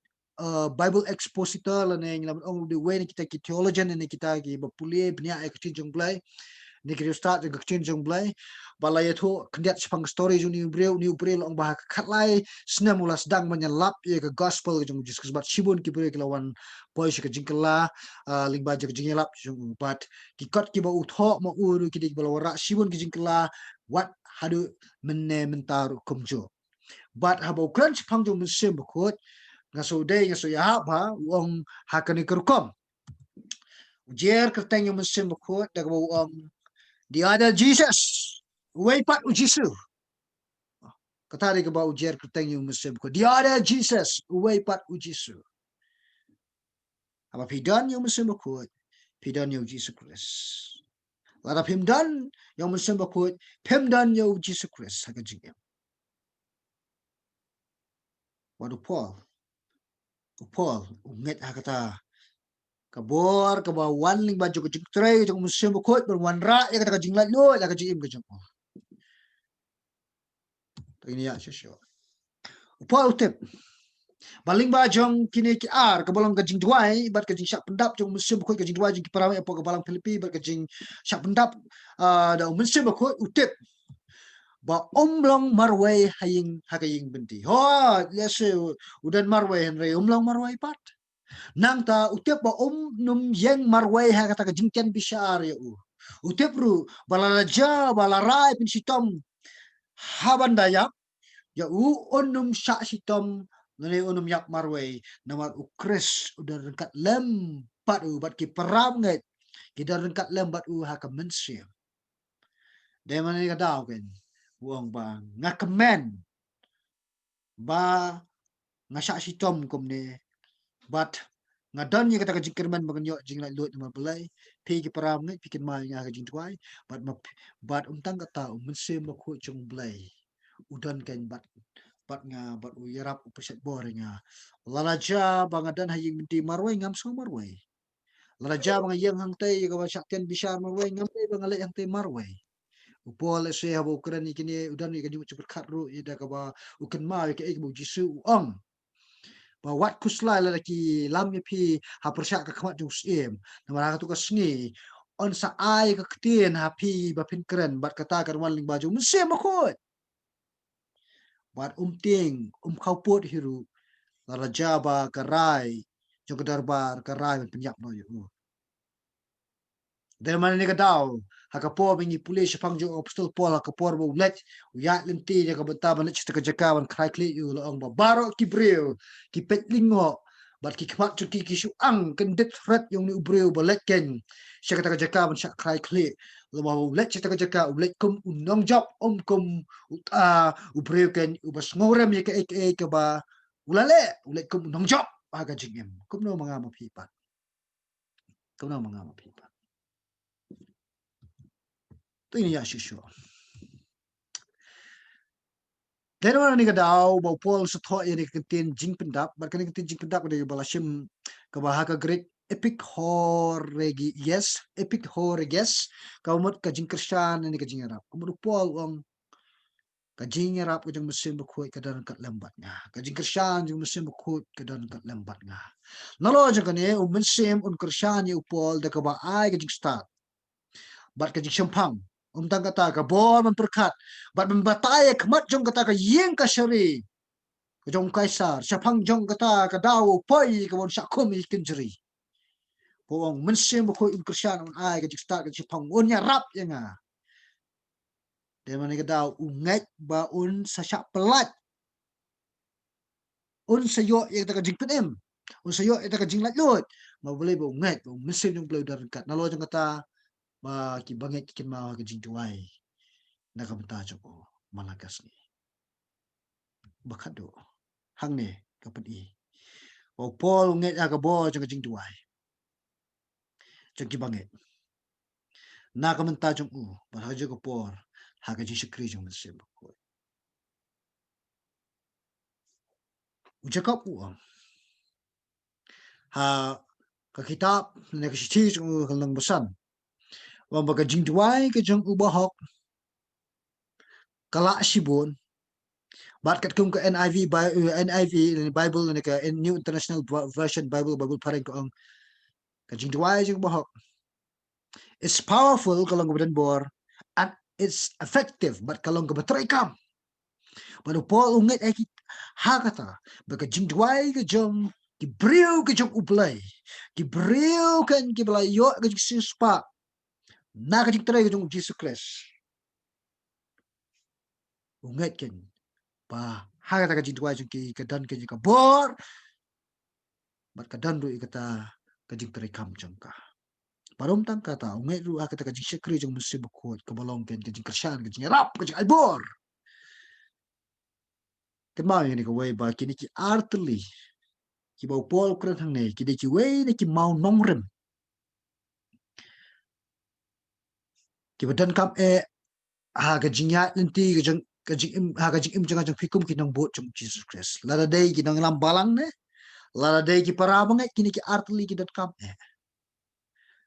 Bible expositor la ne nglam ong the way kita ki theologian ne kita ki bapuli bnia ek tin jong blai ni ki start ke tin jong blai bala ye tho kendiat sepang story jung ni breu ong bah khat lai sna mula sedang menyelap ye ke gospel jung Jesus bat sibun ki breu lawan poi ke jingkela ling ba je jingelap jung bat ki kot ki ba utho ma uru ki dik balawara sibun ki jingkela wat hadu menne mentar kumjo bat habo crunch pang jung sim bukut ngaso day ngaso ya ba wong hakani kerkom jer kerteng yung mesim ko daga the other Jesus way pat ujisu katari ka ba ujer kerteng yung mesim ko the other Jesus way pat ujisu apa pidan yung mesim ko pidan yung Jesus Christ lara pimdan yung mesim ko pimdan yung Jesus Christ hakajing wadu Paul unget hakata kabor kaba wanling ba jog jig tray jog musim ko ber wan ra ya kata jinglat lo la ka jim ka jong to ini ya syo Paul tip baling ba jong kini ki ar ka bolong ka jing duai bat ka jing syak pendap jong musim ko ka jing duai jing paramai apa ka balang Philipi bat ka jing syak pendap da musim ko utip ba omlong marway haying hakaying benti ho yes udan marway henry omlong marway pat nang ta utep ba num yeng marway ha kata ka jingken bishar ya utep ru balaraja balarai pin sitom haban dayak ya onum syak sitom ngene onum yak marway namar ukres udah rengkat lem pat bat ki peram nget kita rengkat lem bat ha ka mensia de mana ka daw ken wong ba ngakemen ba ngasak sitom komne bat ngadan ye kata jing kerman bagan yo jing la lot ma belai pi ki param ngai pikin ma nya ka jing tuai bat ma bat tang kata mense ma ko jong belai udan kan bat nga bat u yarap u peset bor nga lalaja bangadan haying minti marwai ngam so marwai lalaja bang yang hang tai ka ba syakten bisar marwai ngam tai bang ale hang tai marwai upol se habo kran ikini udan ni ka jing berkat ru ida ka ba ukan ma ke ek bu jisu ong wat kuslai la ki lam ye pi ha persyak ka khamat jung sim namara tu ka sngi on sa ai ka ktien ha pi ba pin kren bat kata kan wan ling baju mesem khot bat ting khau pot hiru la raja ba ka rai jung ka darbar ka rai penyap no yu dari mana ni ka daw hakapo bingi pulis pang jo apostol Paul hakapor bo let ya lenti ja ka bata ban chita ka jakawan krai kli yu lo ang baro ki breu ki petlingo bat ki kmat chu ki shu ang ken det threat yung ni breu bo let ken sha ka jakawan sha krai kli lo ba let chita ka jaka let kum unong job kum breu ken u bas ngorem ye ka ek ba ulale let kum unong job aga jingem kum no mga mapipat kum no mga mapipat to ini ya shisho dan orang ni kadau bau pol setho ini kentin jing pendap bar kan kentin jing pendap de balashim ka bahaka great epic horegi yes epic horeges ka umut ka jing kristan ini ka jing arab umut pol ong ka jing arab ka jing musim khoi ka dan kat lambatnya ka jing kristan jing musim khoi ka dan kat lambatnya nalo je kan e musim un kristan ye pol de ka ba ai ka jing start bat ka jing champang tang kata ka bol man perkat bat membatai kemat jong kata ka yeng ka syari jong kaisar syapang jong kata ka daw poi ka bon syakum ikin jeri poong mensim ko in krisyan on ai ka jik start ka syapang on nya rap ya nga de man ka daw unget ba un sa syak pelat un sayo ya ta ka jik penem un sayo ya ta ka jing lat lot ma boleh ba unget mensim jong boleh dar kat nalo jong kata ba ki banget kin ma ka jing tuai na ka benta joko malakas ni bakado hang ne ka pedi o pol nget aga bo jong jing tuai jong ki banget na ka menta jong ba ha jo ko por ha ka ji shikri jong sim ko u jacob ha ka kitab ne ka shi jong ka lang basan wa ba ka jing duai ka jong ba hok kala shibon bat kat kum ka NIV Bible ne ka in New International Version Bible pareng ko ang ka jing duai jong ba hok. It's powerful kalau kemudian bor and it's effective but kalau kebetulan kam baru Paul unget ha kata baka jingdwai ke jong ki brio ke jong ublay ki brio kan ki blay yo ke jing spa na ka jing tray ke jong Jesus Christ unget ken pa ha kata ka jingdwai jong ki kadan ke jing bor bat kadan du kata ka jing tray kam jong ka parom tang kata unget ru kata ka jing shekri jong musi bukot ka balong ken ke jing kershan ke jing rap ke jing albor kemau ni ka way ba kini ki artli ki bau pol kran thang nei ki de ki way ne ki mau nongrem ki badan kam ha ga jingya lenti ga jang ga jing im ha ga jing im jang jang fikum ki nang bot jong Jesus Christ la da dei ki nang lam balang ne la da dei ki para bangai kini ki artli ki dat kam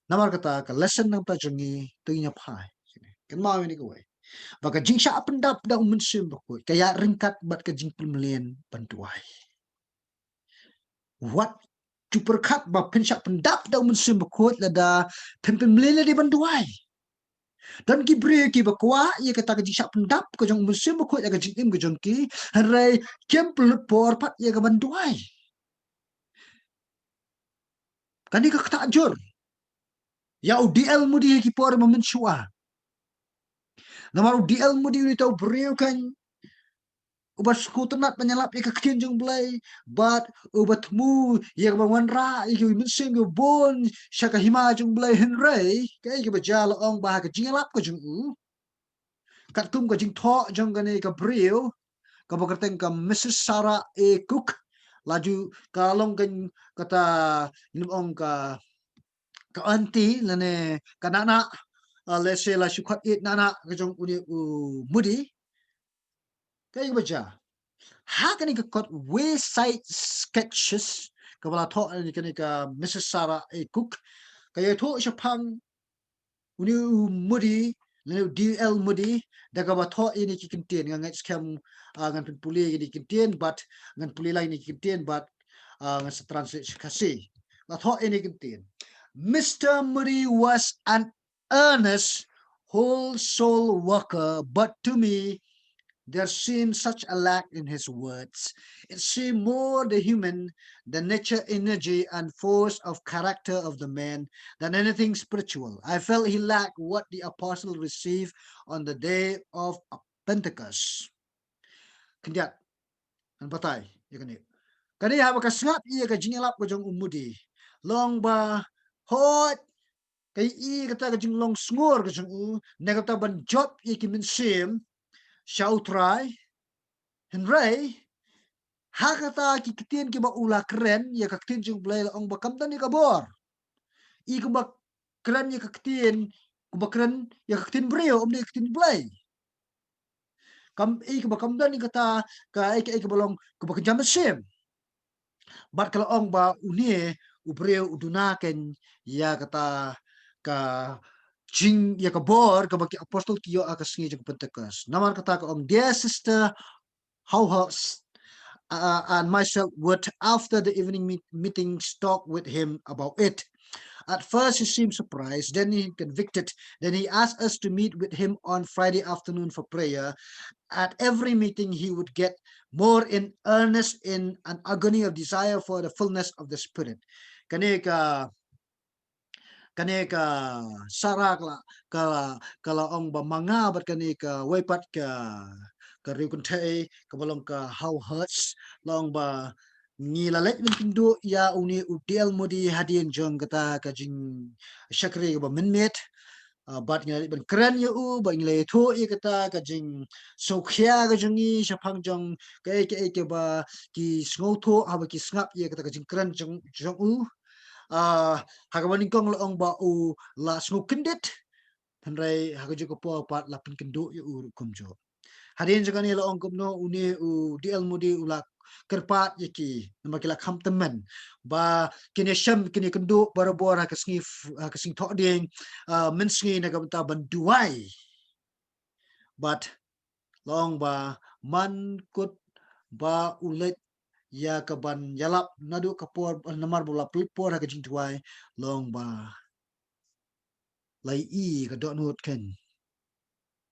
namar kata ka lesson nang ta jangi tu nya phai kan mau ni ko way ba ka jing sha pendap da um sim ba ko kaya ringkat bat ka jing pemlian bantuai what tu perkat ba pensyak pendap da um sim ba ko la da pemlian di bantuai dan ki bre ki bakwa ye kata ka jisap pendap ko jong musim ko ya ka jing ko jong ki rai kem pelut por pat ye ka bantuai kan ni ka kata jur ya UDL mudi ki por mamen shua namar UDL mudi ni tau bre kan ubat skutenat penyalap ye ka kin jong blai bat ubat mu ye ka wan ra ye ki musim ko bon shaka hima jong blai hen rai kai ki bajal ong ba ka jingalap ko jong kat kum ka jing tho jong ka ni ka bre kamu kerteng ka Mrs. Sarah A. Cook laju kalong kan kata ilum ong ka auntie lane ka nana lese la shukat it nana ka jong uni mudi kay baja ha kan ka kot wayside sketches ka bala tho ni kan ka Mrs. Sarah A. Cook kaya tho shapang uni mudi lene DL mudi daga ba tho ini ki kinten ngan scam ngan puli ni kinten but ngan puli lain ni kinten but ngan transit kasi la tho ini kinten Mr. Mudi was an earnest whole soul worker but to me there seemed such a lack in his words. It seemed more the human, the nature, energy, and force of character of the man than anything spiritual. I felt he lacked what the apostle received on the day of Pentecost. Kendiat, an patay, ya kanip. Kani haba ka snap iya ka jingalap ko jong umudi. Long ba hot kay i kata ka jing long sngur ka jong negata ban job i ki min sim shautrai henry hakata ki kitien ki ba ula kren ya ka kitien jung blay ong ba kamdan ni kabor i ku ba kren ya ka kitien ku ba kren ya ka kitien brio om ni kitien blay kam i ku ba kamdan ni kata ka ai ka bolong ku ba jam sim bat kalau ong ba unie ubreu uduna ken ya kata ka jing ya ka bor ka ba ki apostol ki yo akas ngi jung pentecost naman kata ka ong dear sister how and myself would, after the evening meeting, talk with him about it. At first, he seemed surprised, then he convicted, then he asked us to meet with him on Friday afternoon for prayer. At every meeting, he would get more in earnest in an agony of desire for the fullness of the Spirit. Kaneka kaneka sarak la kala ong ba manga bat kaneka waipat ka riukun thai ka balong ka how hurts long ba ni la let min pindu ya uni udel modi hadien jong kata ka jing shakri ba minmet bat ngai ban kran yu ba ngai tho i kata ka jing sokhya ka jungi shapang jong ke ba ki sngo tho ha ba ki snap ye kata ka jing kran jong jong hagawanin kong loong ba u la sngo kendit Henry hakaji ko po pat lapin kendo yu uru kumjo. Hadin jaga ni laong kumno uni u di almudi ulak kerpat yaki nama kila kam temen ba kini syam kini kendo barabor hakasing tok ding mensengi naga banduai but long ba man kut ba ulet ya kaban yalap nadu kapor namar bola pelipor hakajing tuai long ba lai i ka dot nut ken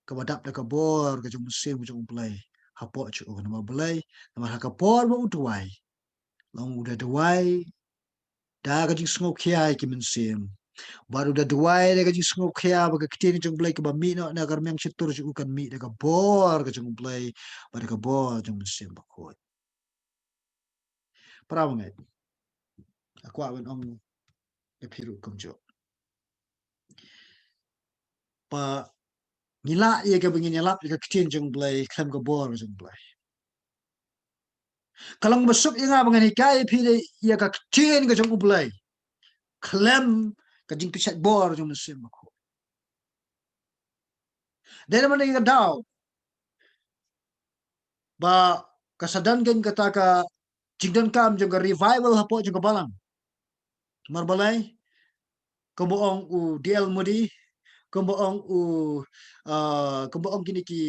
kabadap da kabor ka jung musim jung play hapo chu nama belai nama hakapor ba utuai long udah duai da ka jing sngok kiai ki musim baru da duai da ka jing sngok kia ba ka kitini jung play ka ba mi no na gar meng chitur chu kan mi da ka bor ka jung play ba da ka bor jung musim ba ko para ngai aku awen om e phiru kumjo pa ngila ye ka bengin yalap ka kitini jung play klem ka bor jung play kalau masuk inga mengenai kai pile ia ka kitien ka jung play klem ka jing pisat bor jung musim ba ko dari mana ka daw ba kasadan gen kata ka jingdan kam jung ka revival hapo jung ka balang marbalai kemboong u DL mudi kemboong u kemboong kini ki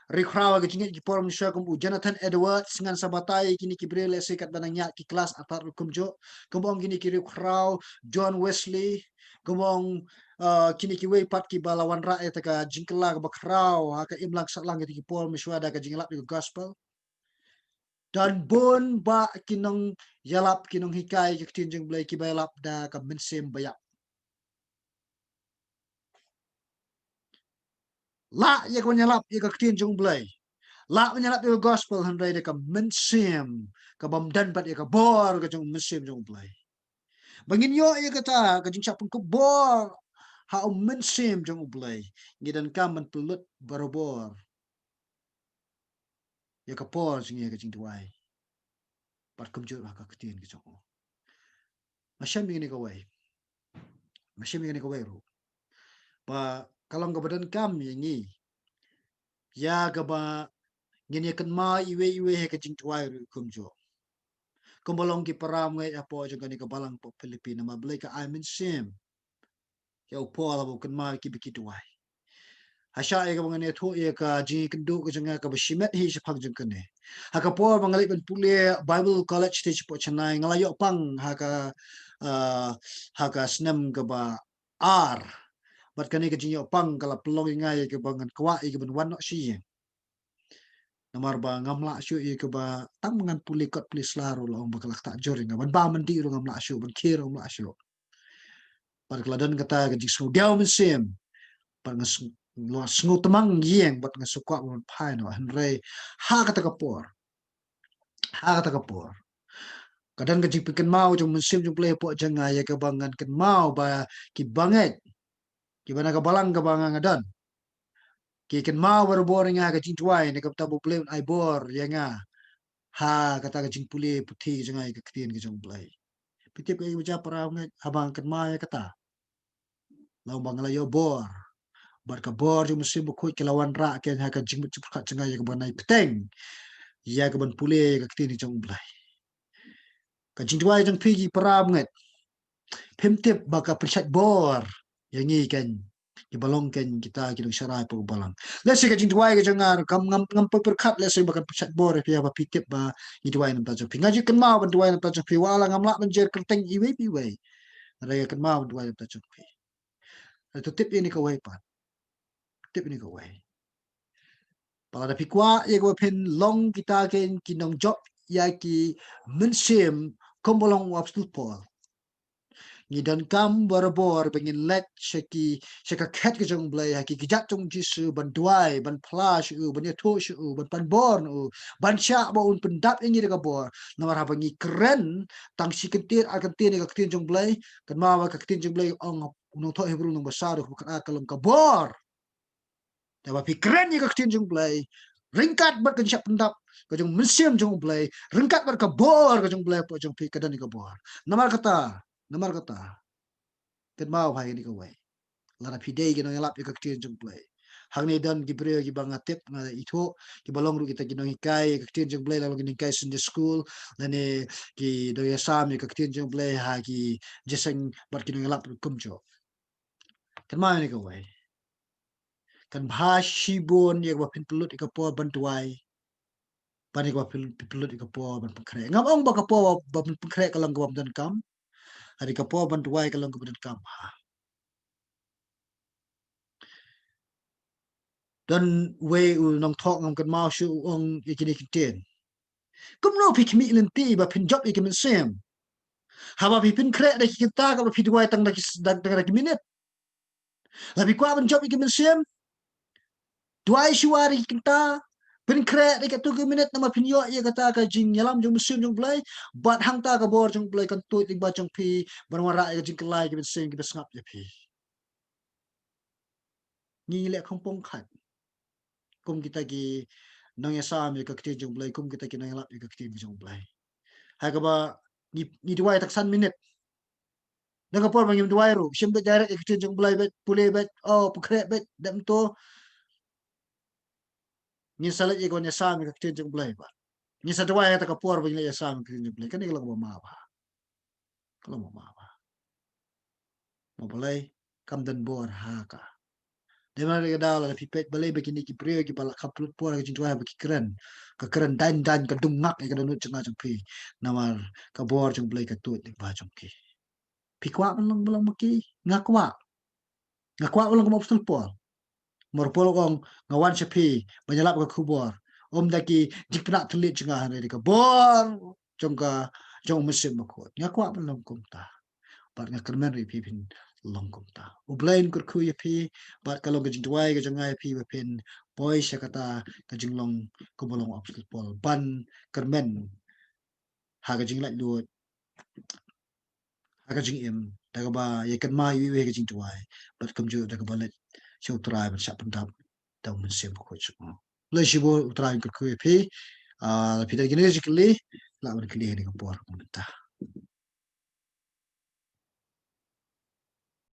rekrawa ke jingit ki forum sya kembu Jonathan Edwards ngan sabatai kini ki brele sekat banangnya ki kelas atar kumjo kemboong kini ki rekraw John Wesley kemboong kini ki way pat ki balawan rakyat ka jingkela ka bakraw ka imlak saklang ki forum sya da ka jinglap di gospel dan bon ba kinong yalap kinong hikai ki tinjeng blai ki bayalap da ka mensem bayak la ye ko nyalap ye ka tinjeng blai la menyalap ye gospel handai da ka mensem ka bam dan bat ye ka bor ka jong mensem jong blai bangin yo ye kata ka jing chapun ko bor ha mensem jong blai ngidan kam man pulut barobor ye ka por jing ye ka jing tuai pat kum jur ka tin ki jong Masyam ini ka wai masyam ini ka wai ru pa kalau ka badan kam yengi ya ka ba ngin ye kan ma iwe iwe he ka jing tuai ru kum jo kumbolong ki param ngai apo jong ka ni ka balang po Philippine ma blai ka I mean sim ya upo la bu kan ma ki biki tuai hasya e ka bangane thu e ka ji kendu ka janga ka basimet hi sephang jeng kene ha ka por bangali ben pule Bible College stage po chanai ngalayo pang uh, ha ka snem ka ba ar bat kani ka jinyo pang kala pelong ngai ka bangan kwa i ka ben wan no si namar ba ngamla syu i ka ba tang mangan puli kot puli slaru lo ba kalak tak jor nga ban ba mandi ro ngamla syu ban kir ngamla syu par keladan kata ka jisu diaw men sim par ngas lo sngu temang yeng bat ngasukwa mon pai no hanre ha kata kapor ha kata kapor kadang ka jipikan mau jong musim jong play po janga ya ka bangan kan mau ba ki banget ki bana ka balang ka bangang adan ki kan mau bar bor nga ka jing tuai ne ka tabu play ai bor ya nga ha kata ka jing pule puti janga ka kitien ki jong play pitip ka uja para ngat abang kan mau ya kata lau bang la yo bor bar ka bor jong musim bu khoi lawan ra ken ha ka jing mu chup khat janga ya ka banai peteng ya ka ban pule ka kitien ki jong play ka jing tuai jong phi para ngat phim tip baka persat bor yang ni kan dibalong kan kita kira syarai pe balang let's say kajing tuai ke jangar kam ngam ngam pe perkat let's say baka persat bor pia ba pitip ba ni tuai nam ta jong ngaji kan mau ban tuai nam ta jong pi wala ngam lak menjer kerteng iwe pi we raya kan mau tuai nam ta jong pi itu tip ini ka wai pat tip ini ka wai pala da pikwa ye ko pen long kita ken kinong job ya ki mensim kombolong wap stupol ni dan kam bor bengin let shaki ket ke jong blai haki kijat jong jisu ban duai ban flash ban to shu ban pan born ban sha ba un pendap ini de bor nomor ha bangi keren tang si kentir akan tin ka tin jong blai kan ma ka tin jong blai ong no to hebru nong basar ko ka kalom ka bor da ba pi keren ni ka tin jong blai ringkat ber kan syak pendap ka jong mensiam jong blai ringkat ber ka bor ka jong blai po jong pi kadan ni ka bor nomor kata kan mau hai ni ka wai lara pidei gi no yalap ka ktir jong play hang ne dan gi bre gi bang atep nga itho ki balong ru kita gi no hikai ka ktir jong play lalu gi kai Sunday school lane ki do ya sam ka ktir jong play ha gi jeseng bar ki no yalap kum jo kan ma ni ka wai kan bha shibon ye ba pin pulut ka po ban tuai pani ka pulut ka po ban pkre ngam ong ba ka po ba pkre ka lang ka ban kam hari ka po ban tuai ka lang ka ban kam dan we u nong thok ngam kan mau shu ong ikini kiten kum no phi khmi len ti ba phin job ikim sem ha ba phi pin kre da ki ta ka ba phi duai tang da ki da ki minute la bi kwa ban job ikim sem duai shuari ki ta pin kre da ki tu ki minute na ma phin yo ye ka ta ka jing yalam jong sem jong play bat hang ta ka bor jong play kan tu tik ba jong phi ban wa ra ka jing klai ki sem ki besngap ye phi ni le khong pong khat kum kita ki nang ya sam ye ka kti jong play kum kita ki nang lap ye ka kti jong play ha ka ba ni duai tak san minute nang por bangim duai ru sim bet direct exchange jong blai bet pule bet oh pukre bet dam to ni salat ye kon ya sam exchange jong blai ba ni sa duai ta ka por bang ya sam exchange jong blai kan ni lo ma ba kalau ma ba mo blai kam dan bor ha ka de ma ga dala pi pet balai begini ki pre ki pala kaplut por ga jing duai ba ki keren ka keren dan ka dung ngak ka dan changa jong pi namar ka bor jong blai ka tu ba jong ki pi kwa belum ki ngakwa ngakwa belum ko mo por morpol kong ngawan sepi menyelap ke kubur om daki dikna telit jengah hari ka bor jongka jong mesin makot ngakwa belum kumta par ngakermen ri pipin long kumta ublain kur ku pi par kalau ke jingwai ke jangai pi pin boy syakata ke jinglong ku bolong obstacle pol ban kermen ha ke jinglat lut ha ke jing im daga ba ye kan ma yu ke jingwai bat kamju daga balet show try ban sap pendap tau men sem ko chu le shibo try ko ku pi pi da gine jikli la ban kli ni ko por ko ta